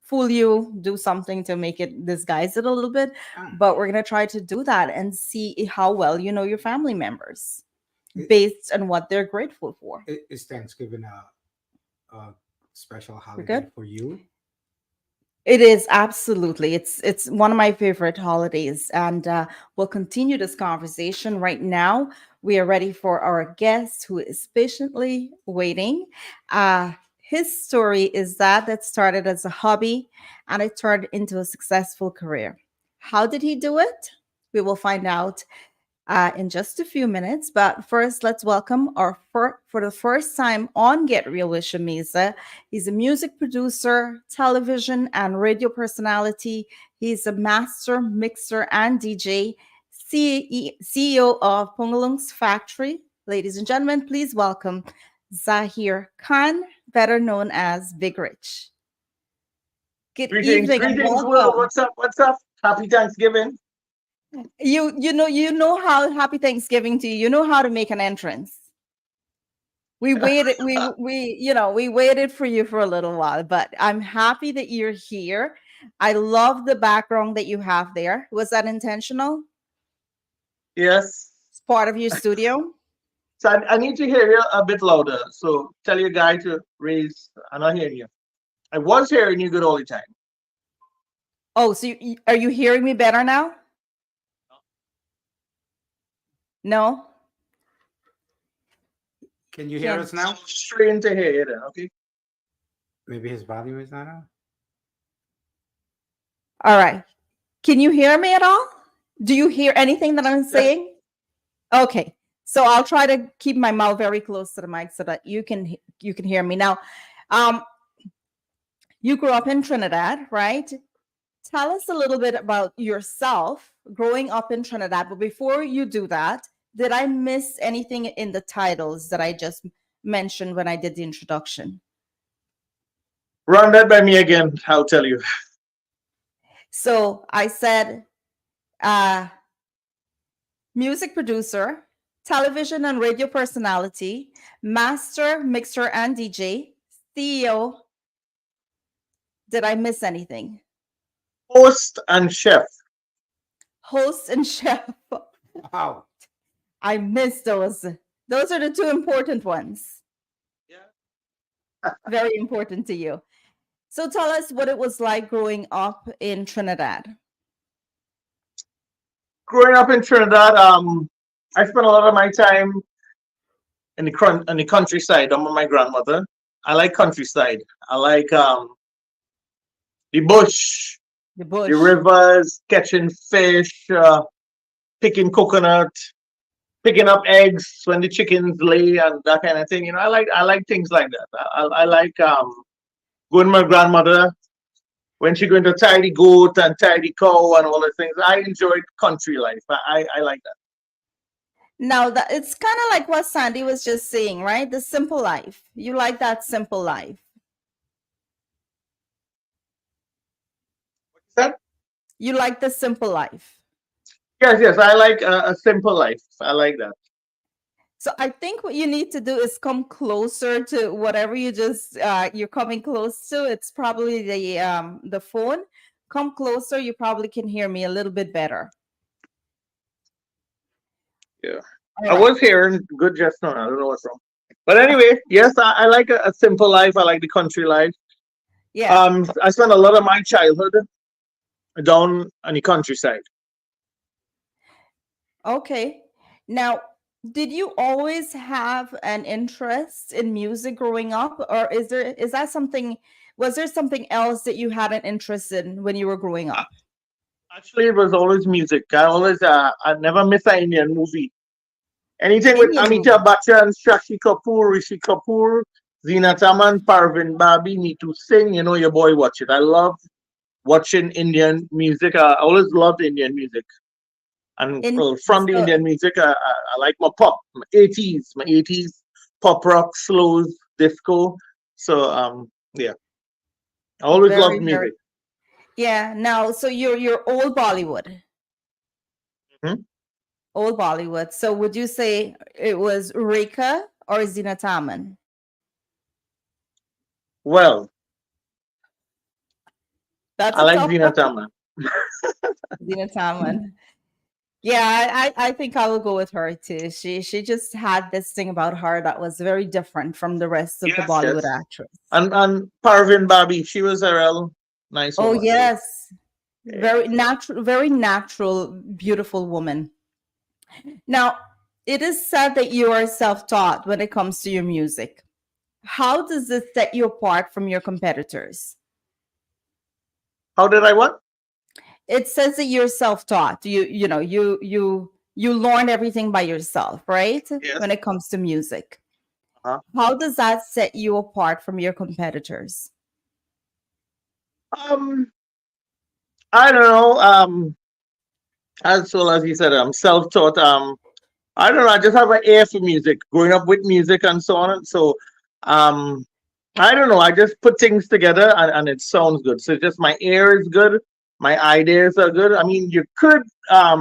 fool you, do something to make it disguise it a little bit. Ah, But we're gonna try to do that and see how well you know your family members i- based on what they're grateful for. is Thanksgiving a special We're holiday good. for you? It is absolutely. It's one of my favorite holidays, and we'll continue this conversation right now. We are ready for our guest who is patiently waiting. His story is that started as a hobby, and it turned into a successful career. How did he do it? We will find out in just a few minutes. But first, let's welcome our for the first time on Get Real with Shameeza. He's a music producer, television and radio personality. He's a master mixer and DJ, CEO of Pungalunks Factory. Ladies and gentlemen, please welcome Zahir Khan, better known as Big Rich. Good Greetings, evening and greetings, world. welcome. What's up? What's up? Happy Thanksgiving. You know how happy Thanksgiving to you. You know how to make an entrance. We waited we waited for you for a little while, but I'm happy that you're here. I love the background that you have there. Was that intentional? Yes. It's part of your studio? So I need to hear you a bit louder. So tell your guy to raise. I'm not hearing you. I was hearing you good all the time. Oh, so are you hearing me better now? No? Can you hear Can't. us now? Strain to hear you then, okay? Maybe his volume is not on. All right. Can you hear me at all? Do you hear anything that I'm Yes. saying? Okay. So I'll try to keep my mouth very close to the mic so that you can hear me. Now, um, you grew up in Trinidad, right? Tell us a little bit about yourself growing up in Trinidad. But before you do that, did I miss anything in the titles that I just mentioned when I did the introduction? Run that by me again. I'll tell you. So I said uh, music producer, television and radio personality, master, mixer, and DJ, CEO. Did I miss anything? Host and chef. Host and chef. Wow. I missed those. Those are the two important ones. Yeah. Very important to you. So tell us what it was like growing up in Trinidad. Growing up in Trinidad, I spent a lot of my time in the countryside. I'm with my grandmother. I like countryside. I like the bush, The the bush. rivers, catching fish, picking coconut, picking up eggs when the chickens lay and that kind of thing. I like things like that. I like going with my grandmother when she going to tie the goat and tie the cow and all the things. I enjoyed country life. I like that. Now that it's kind of like what Sandy was just saying, right? The simple life. You like that simple life. That, You like the simple life. yes, I like a simple life. I like that. So I think what you need to do is come closer to whatever you're coming close to. It's probably the phone. Come closer, you probably can hear me a little bit better. Yeah. All I right. was hearing good just now. I don't know what's wrong. But anyway, yes, I like a simple life. I like the country life. Yeah. I spent a lot of my childhood down on the countryside. Okay. Now, did you always have an interest in music growing up, or is that something? Was there something else that you had an interest in when you were growing Uh, up? Actually, it was always music. I never miss an Indian movie. Anything with Indian Amitabh movie. Bachchan, Shashi Kapoor, Rishi Kapoor, Zeenat Aman, Parvin Babi, Neetu Singh, you know, your boy watch it. I love watching Indian music. I always loved Indian music. And In from the so Indian music, I like my pop, my 80s pop rock, slows, disco. So, yeah, I always very, loved very music. yeah. Now, so you're old Bollywood, Mhm. old Bollywood. So would you say it was Reka or Zinataman? Well, That's I a like tough Zeenat one. Aman. Zinataman. Yeah, I think I will go with her too. She just had this thing about her that was very different from the rest of the Yes, Bollywood yes. actress. And Parvin Babi, she was a real nice Oh woman too. yes, very natural, beautiful woman. Now, it is said that you are self-taught when it comes to your music. How does this set you apart from your competitors? How did I what? It says that you're self-taught. You learn everything by yourself, right? Yes. When it comes to music. Uh-huh. How does that set you apart from your competitors? Um, I don't know. As well as you said, I'm self-taught. I don't know. I just have an ear for music. Growing up with music and so on. So, um, I don't know. I just put things together and it sounds good. So just my ear is good. My ideas are good. I mean, you could have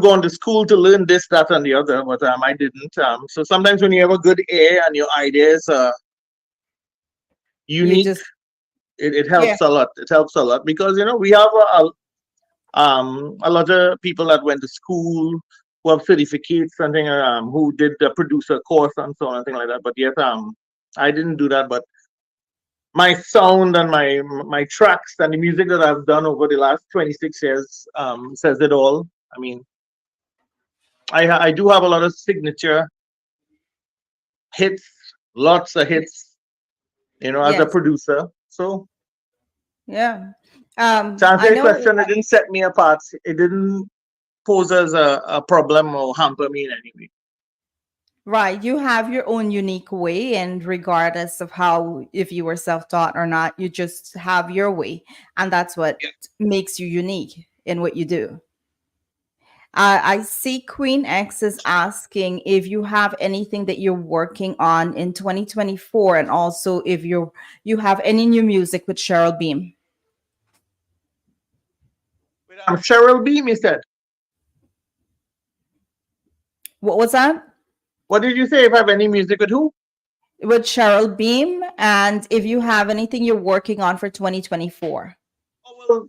gone to school to learn this, that, and the other, but I didn't. So sometimes when you have a good ear and your ideas are You unique, just it yeah, helps a lot. It helps a lot because we have a lot of people that went to school who have certificates and thing, who did the producer course and so on and things like that. But yes, I didn't do that. But my sound and my tracks and the music that I've done over the last 26 years says it all. I mean, I do have a lot of signature hits, lots of hits, as a yes, producer. So yeah. to answer I your know. question, it didn't set me apart. It didn't pose as a problem or hamper me in any way. Right. You have your own unique way, and regardless of how, if you were self taught or not, you just have your way. And that's what makes you unique in what you do. I see Queen X is asking if you have anything that you're working on in 2024, and also if you have any new music with Cheryl Beam. Cheryl Beam, you said. What was that? What did you say? If I have any music with who? With Cheryl Beam, and if you have anything you're working on for 2024. Oh, well,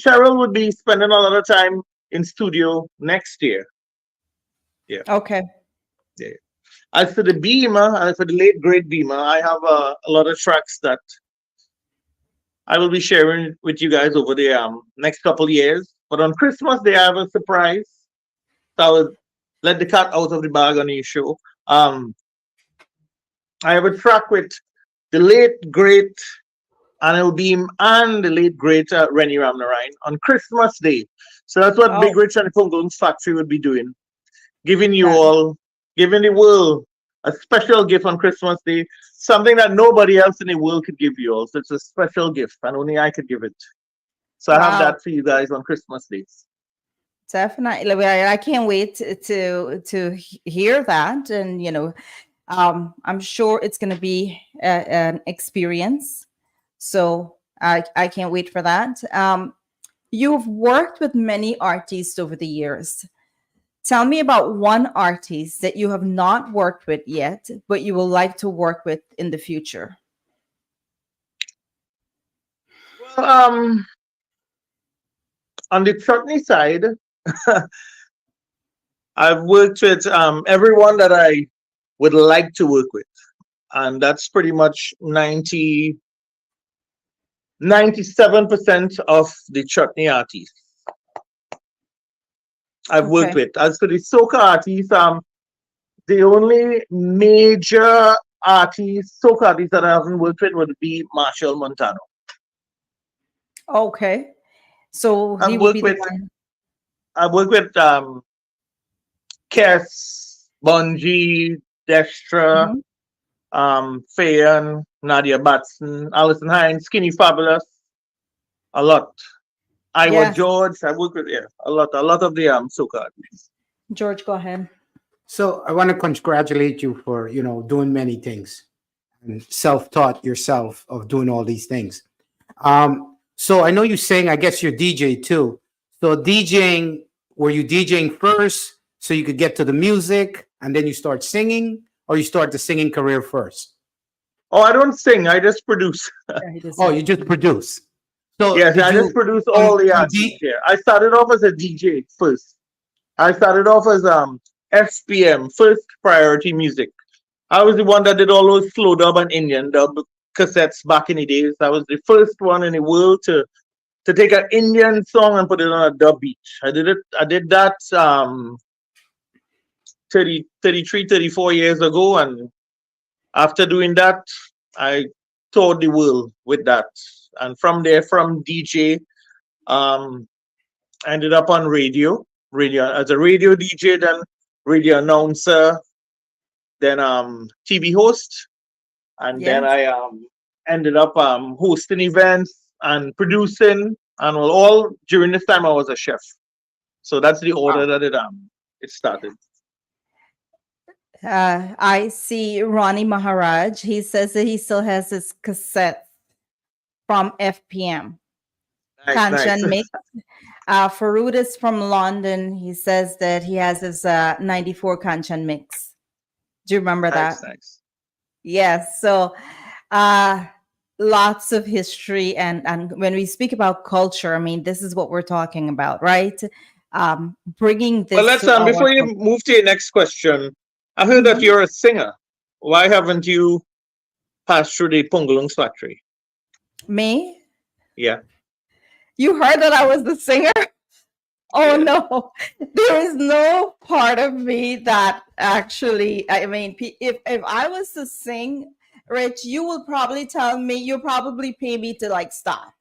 Cheryl would be spending a lot of time in studio next year. Yeah. Okay. Yeah. As for the Beamer, as for the late great Beamer, I have a lot of tracks that I will be sharing with you guys over the next couple of years. But on Christmas Day, I have a surprise. So I will let the cat out of the bag on your show. Um, I have a track with the late great Anil Beam and the late great Rennie Ramnarine on Christmas Day. So that's what Big Oh, Rich and the Pungalunks Factory would be doing, giving you that all, giving the world a special gift on Christmas Day, something that nobody else in the world could give you all. So it's a special gift, and only I could give it. So I have wow. that for you guys on Christmas Day. Definitely. Well, I can't wait to hear that, and I'm sure it's going to be an experience. So I can't wait for that. You've worked with many artists over the years. Tell me about one artist that you have not worked with yet, but you will like to work with in the future. Well, on the chutney side, I've worked with everyone that I would like to work with, and that's pretty much 97% of the chutney artists I've worked Okay. with. As for the soca artists, the only major soca artist that I haven't worked with would be Marshall Montano. Okay. So he I've would be worked the with one. I've worked with Kes, Bungie, Destra, Mhm. Fayan, Nadia Batson, Alison Hines, Skinny Fabulous, a lot. Iowa Yes, George, I worked with a lot of the soca artists. George, go ahead. So I want to congratulate you for, doing many things and self-taught yourself of doing all these things. So I know you sing, I guess you're DJ too. So DJing, were you DJing first so you could get to the music and then you start singing, or you start the singing career first? Oh, I don't sing, I just produce. Yeah, he Oh, doesn't. you just produce. So Yes, did I just you produce all the from artists here. I started off as a DJ first. I started off as FPM, first priority music. I was the one that did all those slow dub and Indian dub cassettes back in the days. I was the first one in the world to take an Indian song and put it on a dub beat. I did that 33, 34 years ago, and after doing that, I toured the world with that. And from there, from DJ, um, I ended up on radio as a radio DJ, then radio announcer, then TV host, and then Yes. I ended up hosting events and producing, and all during this time I was a chef. So that's the order Wow. that it started. I see Ronnie Maharaj. He says that he still has his cassette from FPM. Nice, nice, Kanchan Mix. Faroud is from London. He says that he has his 94 Kanchan Mix. Do you remember nice, that? nice. Yes. So uh, lots of history. And when we speak about culture, I mean, this is what we're talking about, right? Bringing Well, this let's to our before you move to your next question, I heard that Mhm. you're a singer. Why haven't you passed through the Pungalunks factory? Me? Yeah, You heard that I was the singer? Oh yeah. no, there is no part of me that actually, I mean, if I was to sing, Rich, you will probably tell me, you'll probably pay me to like stop.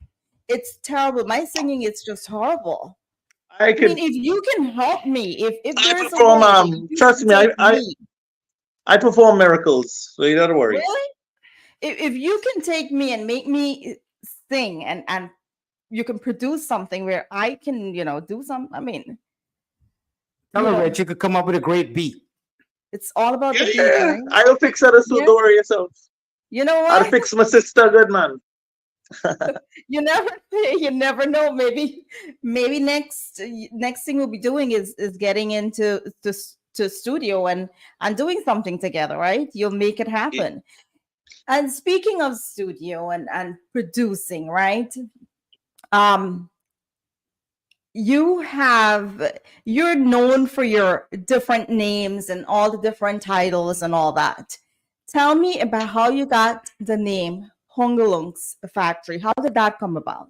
It's terrible. My singing is just horrible. I I mean, could. if you can help me, if I there's a perform. way that you Trust can me, take me, I perform miracles. So you don't worry. really? If you can take me and make me sing and you can produce something where I can, do some, I mean, Tell you her, know, Rich, you could come up with a great beat. it's all about Yeah, the beat, yeah. right? I'll fix it. So Yeah. don't worry yourself. You know I'll what? fix my sister, good man. You never you never know. Maybe next thing we'll be doing is getting into to studio and doing something together, right? You'll make it happen. And speaking of studio and producing, right? Um you're known for your different names and all the different titles and all that. Tell me about how you got the name Pungalunks Factory. How did that come about?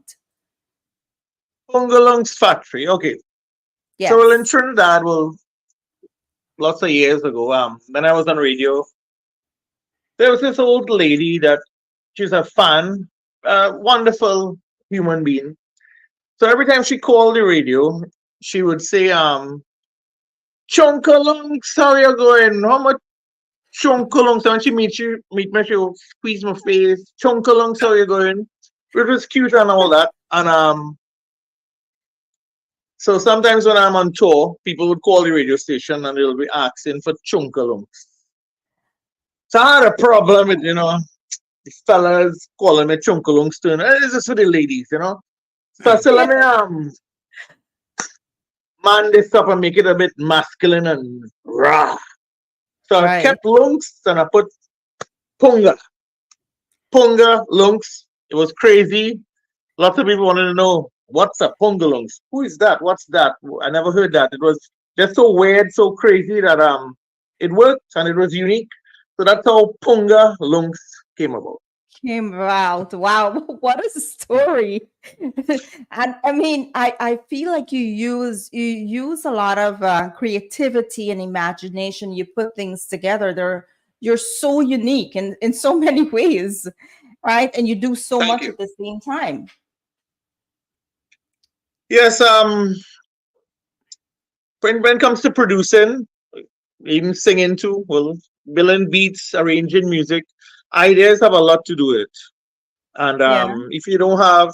Pungalunks factory. Okay. So well in Yes. Trinidad, well, lots of years ago, when I was on radio, there was this old lady that she's a fan, wonderful human being. So every time she called the radio, she would say, Chunkalunks, how you going? How much Chunkalunks? And when she meet me, she would squeeze my face. Chunkalunks, how you going? It was cute and all that. And so sometimes when I'm on tour, people would call the radio station and they'll be asking for Chunkalunks. So I had a problem with, the fellas calling me Chunkalunks too. It's just for the ladies. So I said, let Yeah, me man this up and make it a bit masculine and raw. So I right. kept lunks and I put punga. Punga, lunks. It was crazy. Lots of people wanted to know what's a pungalunks. Who is that? What's that? I never heard that. It was just so weird, so crazy that it worked and it was unique. So that's how Pungalunks came about. Came out. Wow, what a story. And I mean, I feel like you use a lot of creativity and imagination. You put things together. You're so unique in so many ways, right? And you do so Thank much you. at the same time. Yes, when it comes to producing, even singing too, well, billing beats, arranging music, ideas have a lot to do with it. And Yeah. if you don't have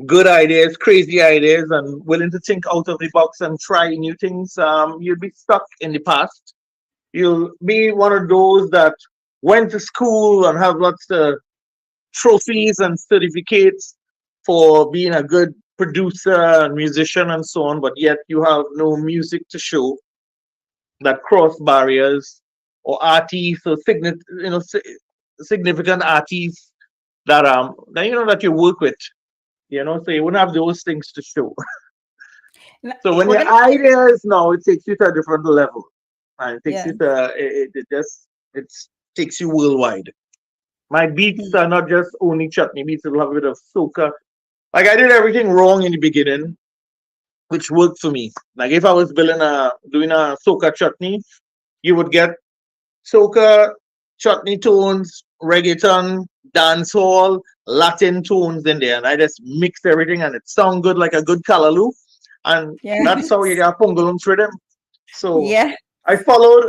good ideas, crazy ideas, and willing to think out of the box and try new things, you'll be stuck in the past. You'll be one of those that went to school and have lots of trophies and certificates for being a good producer and musician and so on, but yet you have no music to show that cross barriers or artists or significant artists that that you work with, so you wouldn't have those things to show. N- So when We're your gonna. ideas now, it takes you to a different level, and it takes Yeah. you to it just it takes you worldwide. My beats are not just only chutney beats; it'll have a bit of soca. Like I did everything wrong in the beginning, which worked for me. Like if I was doing a soca chutney, you would get soca, chutney tones, reggaeton, dancehall, Latin tones in there, and I just mixed everything, and it sound good like a good kalaloo, and that's how you Yes. get Pungalunks rhythm. So Yeah. I followed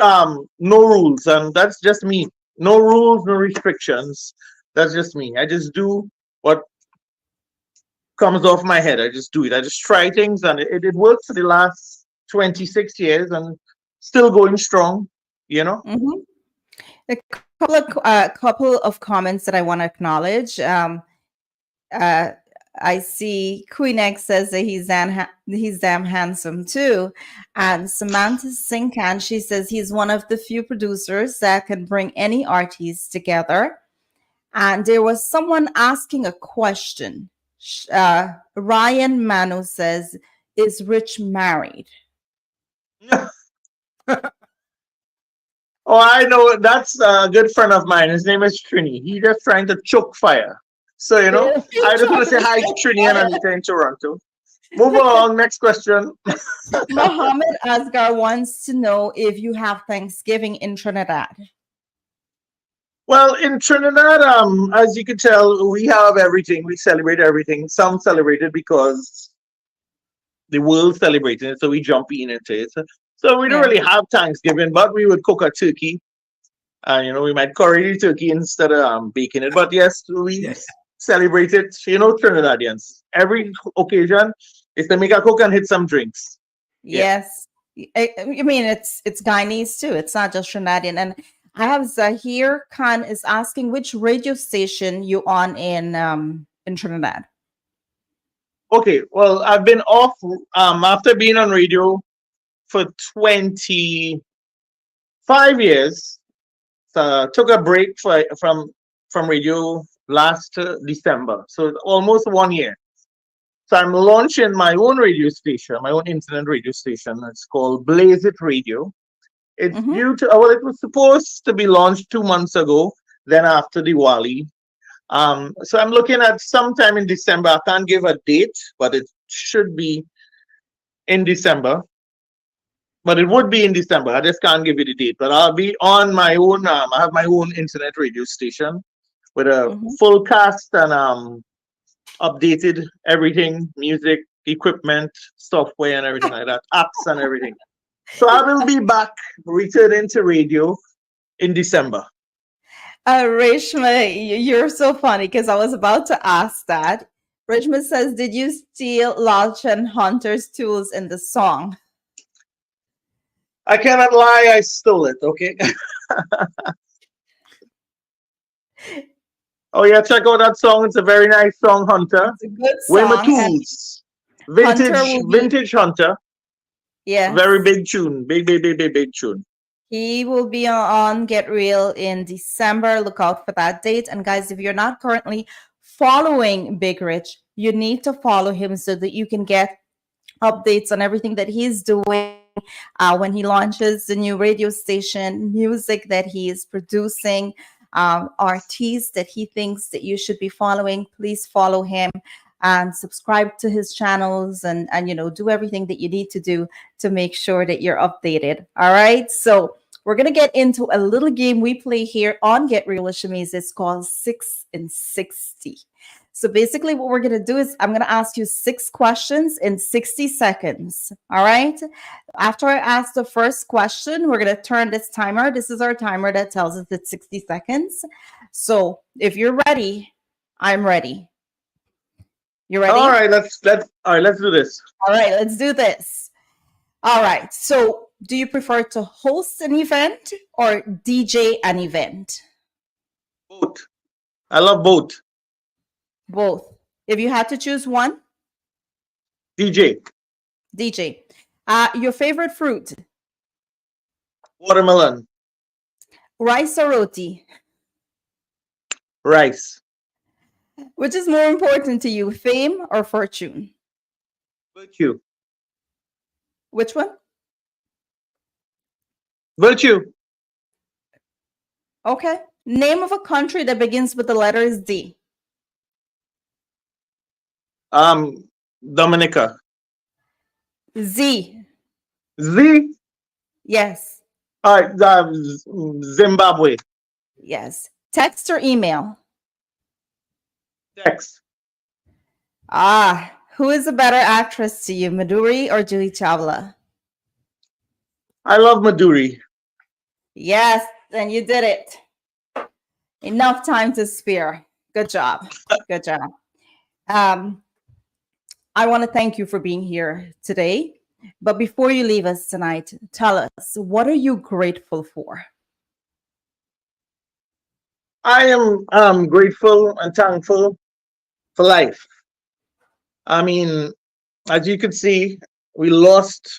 no rules, and that's just me. No rules, no restrictions. That's just me. I just do what comes off my head. I just do it. I just try things, and it works for the last 26 years, and still going strong. You know. Hmm. A couple of comments that I want to acknowledge. Uh, I see Queen X says that he's damn handsome too, and Samantha Sinkan, she says he's one of the few producers that can bring any artist together. And there was someone asking a question. Ryan Mano says, "Is Rich married?" Oh, I know. That's a good friend of mine. His name is Trini. He just trying to choke fire. So, I just want to say hi to Trini and Anita in Toronto. Move along. Next question. Mohammed Asgar wants to know if you have Thanksgiving in Trinidad. Well, in Trinidad, as you can tell, we have everything. We celebrate everything. Some celebrate it because the world celebrating it, so we jump in into it. So we don't Yeah. really have Thanksgiving, but we would cook a turkey. And we might curry the turkey instead of baking it. But yes, we celebrate it. Trinidadians. Every occasion is to make a cook and hit some drinks. Yeah. Yes. I mean, it's Guyanese too. It's not just Trinidadian. And I have Zahir Khan is asking which radio station you on in Trinidad. Okay. Well, I've been off after being on radio for 25 years. So took a break from radio last December. So almost 1 year. So I'm launching my own radio station, my own internet radio station. It's called Blaze It Radio. It's Hmm. due to well, it was supposed to be launched 2 months ago. Then after Diwali, so I'm looking at sometime in December. I can't give a date, but it should be in December. But it would be in December. I just can't give you the date. But I'll be on my own. I have my own internet radio station with a Hmm. full cast and updated everything, music, equipment, software, and everything like that, apps and everything. So I will be back returning to radio in December. Reshma, you're so funny because I was about to ask that. Reshma says, "Did you steal Lalchan Hunter's tools in the song?" I cannot lie, I stole it, okay? Oh yeah, check out that song. It's a very nice song, Hunter. It's a good Where my song, and tools? Hunter Vintage, will be vintage Hunter. Very yes. big tune. Big tune. He will be on Get Real in December. Look out for that date. And guys, if you're not currently following Big Rich, you need to follow him so that you can get updates on everything that he's doing when he launches the new radio station, music that he is producing, artists that he thinks that you should be following. Please follow him and subscribe to his channels, and do everything that you need to do to make sure that you're updated. All right. So we're gonna get into a little game we play here on Get Real with Shameeza. It's called 6 in 60. So basically, what we're going to do is I'm going to ask you 6 questions in 60 seconds. All right. After I ask the first question, we're going to turn this timer. This is our timer that tells us it's 60 seconds. So if you're ready, I'm ready. You ready? All right, let's do this. All right, let's do this. All right. So do you prefer to host an event or DJ an event? Both. I love both. Both. If you had to choose one? DJ. DJ. Your favorite fruit? Watermelon. Rice or roti? Rice. Which is more important to you, fame or fortune? Virtue. Which one? Virtue. Okay. Name of a country that begins with the letters D. Dominica. Z. Z. Yes. All right. Zimbabwe. Yes. Text or email? Text. Who is a better actress to you, Madhuri or Juhi Chawla? I love Maduri. Yes, and you did it. Enough time to spare. Good job. Good job. I want to thank you for being here today. But before you leave us tonight, tell us, what are you grateful for? I am grateful and thankful for life. I mean, as you could see, the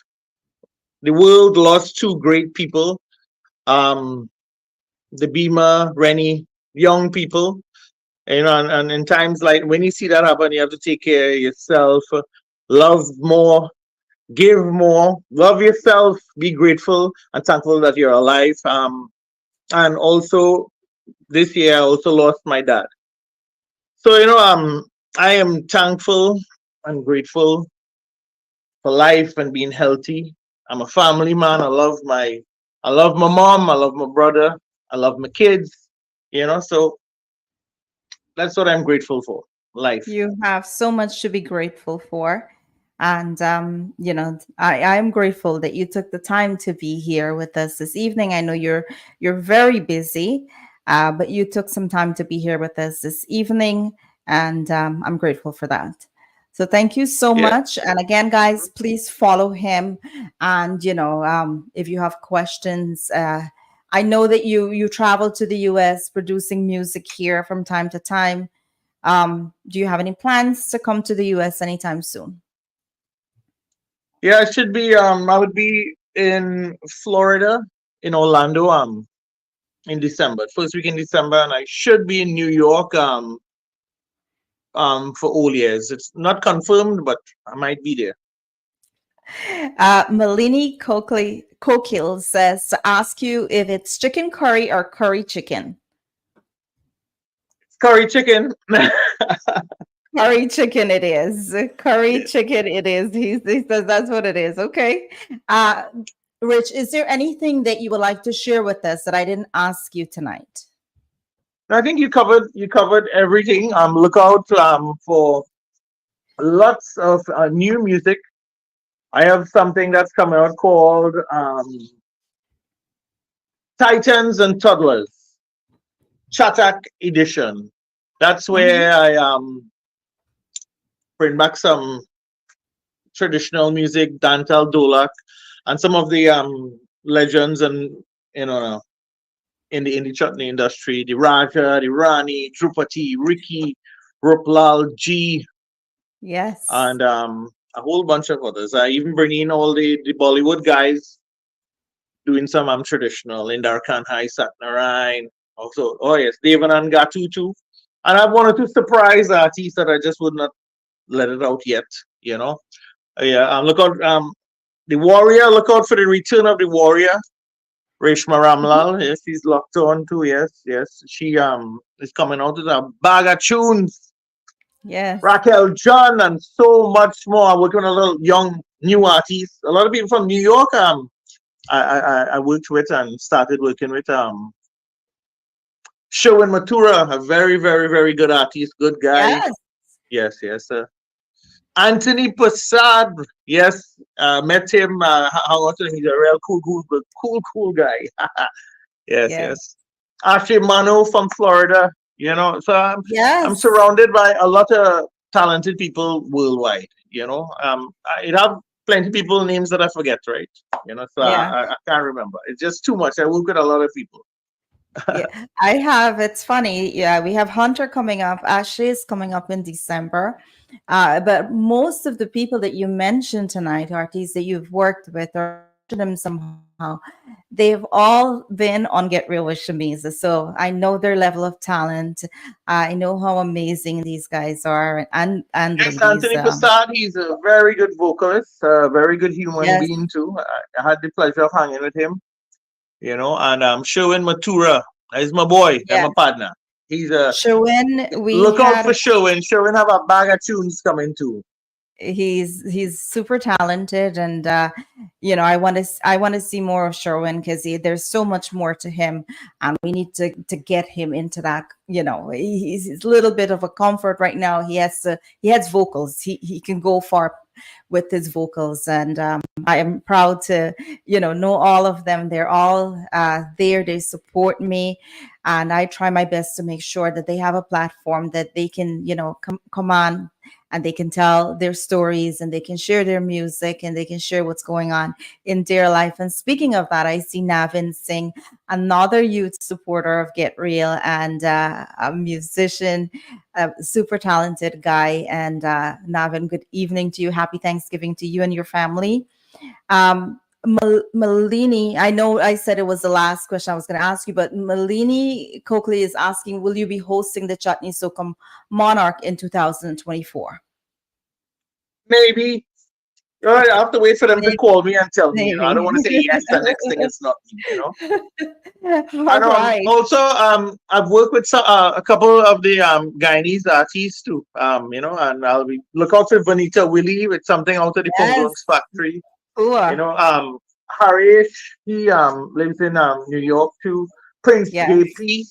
world lost 2 great people. The Bima, Rennie, young people. And in times like when you see that happen, you have to take care of yourself, love more, give more, love yourself, be grateful and thankful that you're alive. And also this year I also lost my dad. So I am thankful and grateful for life and being healthy. I'm a family man. I love my mom, I love my brother, I love my kids, so that's what I'm grateful for. Life. You have so much to be grateful for. And, I'm grateful that you took the time to be here with us this evening. I know you're very busy, but you took some time to be here with us this evening. And I'm grateful for that. So thank you so much. And again, guys, please follow him. And, if you have questions, I know that you travel to the US producing music here from time to time. Do you have any plans to come to the US anytime soon? Yeah, it should be. I would be in Florida, in Orlando, in December, first week in December, and I should be in New York, for all years. It's not confirmed, but I might be there. Malini Kokil says to ask you if it's chicken curry or curry chicken. It's curry chicken. Curry chicken it is. Curry chicken it is. He says that's what it is. Okay. Rich, is there anything that you would like to share with us that I didn't ask you tonight? I think you covered everything. Look out for lots of new music. I have something that's coming out called Titans and Toddlers Chatak Edition. That's where I bring back some traditional music, Dantal Dolak, and some of the legends and in the chutney industry, the Raja, the Rani, Drupati, Ricky, Ruplal, G. Yes. And a whole bunch of others. I even bring in all the Bollywood guys doing some traditional, Indar Kanhai, Satnarayan. Also, Devanand Gatu too. And I wanted to surprise artists that I just would not let it out yet, Yeah, look out. the warrior. Look out for the return of the warrior. Reshma Ramlal, yes, she's locked on too. Yes, yes, she is coming out with a bag of tunes. Yes. Raquel John and so much more. I work with a little young new artists. A lot of people from New York. I worked with and started working with Sherwin Matura, a very very very good artist, good guy. Yes. Yes, yes. Anthony Prasad, yes, met him. Hung out with him. He's a real cool guy. Yes, Yes. yes. Ashley Mano from Florida, you know. So I'm Yes. surrounded by a lot of talented people worldwide. You know, I have plenty of people names that I forget, right? You know, so Yeah. I can't remember. It's just too much. I work with a lot of people. Yeah, I have. It's funny. Yeah, we have Hunter coming up. Ashley is coming up in December. But most of the people that you mentioned tonight, artists that you've worked with or mentioned them somehow, they've all been on Get Real with Shameeza. So I know their level of talent. I know how amazing these guys are and Yes, ladies. Anthony Prasad, he's a very good vocalist, a very good human Yes, being too. I had the pleasure of hanging with him, you know, and Sherwin Matura is my boy, that's yes. my partner. He's a Sherwin, we look out had for Sherwin. Sherwin have a bag of tunes coming too. he's super talented, and I want to see more of Sherwin because there's so much more to him, and we need to get him into that. He's a little bit of a comfort right now. He has vocals. He can go far with his vocals, and I am proud to know all of them. They're all there. They support me, and I try my best to make sure that they have a platform that they can come on, and they can tell their stories, and they can share their music, and they can share what's going on in their life. And speaking of that, I see Navin Singh, another youth supporter of Get Real, and a musician, a super talented guy. And Navin, good evening to you. Happy Thanksgiving to you and your family. Malini, I know I said it was the last question I was going to ask you, but Malini Coakley is asking, will you be hosting the Chutney Sokam Monarch in 2024? Maybe. I have to wait for them to call me and tell me. You know, I don't want to say Maybe. yes the next thing it's not me. You know. All And right. also I've worked with a couple of the Guyanese artists too. You know, and I'll be look out for Vanita Willie with something out of the Yes. Pungalunks factory. You Sure. know, Harish, he lives in New York too. Prince Yes. JP,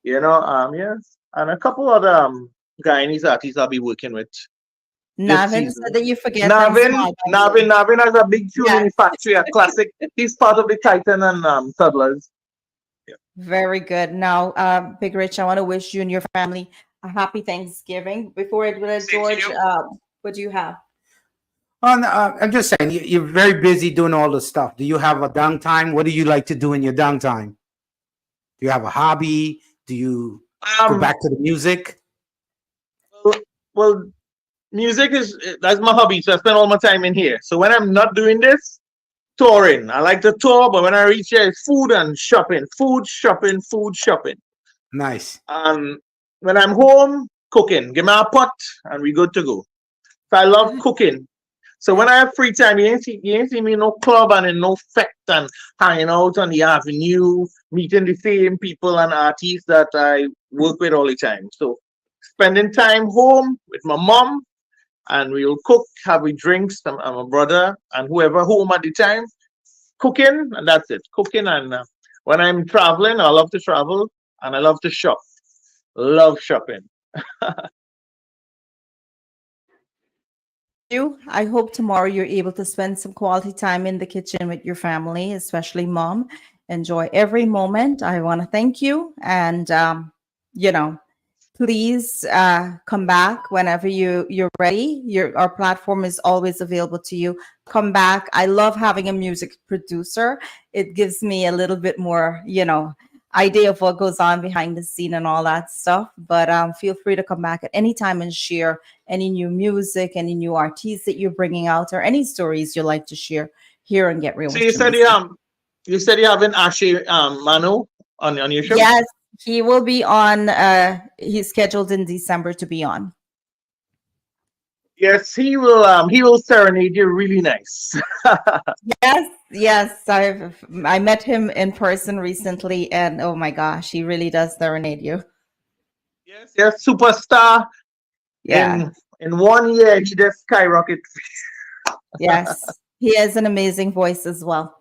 you know, yes, and a couple other Guyanese artists I'll be working with this Navin season. said that you forget them small, by the way. Navin has a big tune in Yes. the factory, a classic. He's part of the Titan and Toddlers. Yeah. Very good. Now, Big Rich, I want to wish you and your family a happy Thanksgiving. Before I do that, Same to George, you. what do you have? I'm just saying, you're very busy doing all this stuff. Do you have a downtime? What do you like to do in your downtime? Do you have a hobby? Do you go Um, back to the music? well, music that's my hobby, so I spend all my time in here. So when I'm not doing this, touring. I like to tour, but when I reach here, it's food and shopping, food shopping, food shopping. Nice. When I'm home, cooking. Give me a pot and we good to go. So I love cooking. So when I have free time, you ain't see me in no club and in no fete and hanging out on the avenue, meeting the same people and artists that I work with all the time. So spending time home with my mom, and we'll cook, have we drinks, and my brother and whoever home at the time, cooking, and that's it. Cooking, and when I'm traveling, I love to travel and I love to shop. Love shopping. I hope tomorrow you're able to spend some quality time in the kitchen with your family, especially mom. Enjoy every moment. I want to thank you. And, you know, please come back whenever you're ready. Our platform is always available to you. Come back. I love having a music producer. It gives me a little bit more, idea of what goes on behind the scene and all that stuff. But feel free to come back at any time and share any new music, any new artists that you're bringing out, or any stories you like to share here and Get Real So with you said you have an Ashe Manu on your show? Yes, he will be on. He's scheduled in December to be on. Yes, he will serenade you really nice. Yes. I met him in person recently, and oh my gosh, he really does serenade you. Yes, superstar. Yeah. In 1 year he just skyrocket. Yes, he has an amazing voice as well.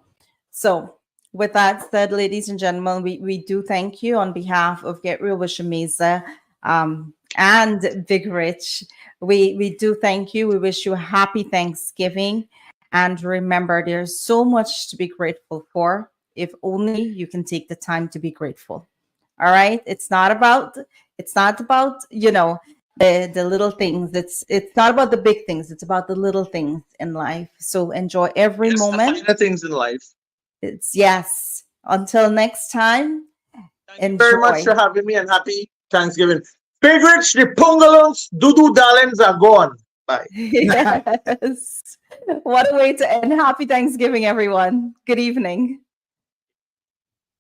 So, with that said, ladies and gentlemen, we do thank you on behalf of Get Real with Shameeza and Big Rich. We do thank you. We wish you a happy Thanksgiving. And remember, there's so much to be grateful for if only you can take the time to be grateful. All right. It's not about, the little things. It's not about the big things. It's about the little things in life. So enjoy every Yes, the moment. finer things in life. It's yes. Until next time, Thank you very much enjoy. for having me and happy Thanksgiving. Big Rich, the Pungalunks, Dudu darlings are gone. Bye. Yes. What a way to end. Happy Thanksgiving, everyone. Good evening.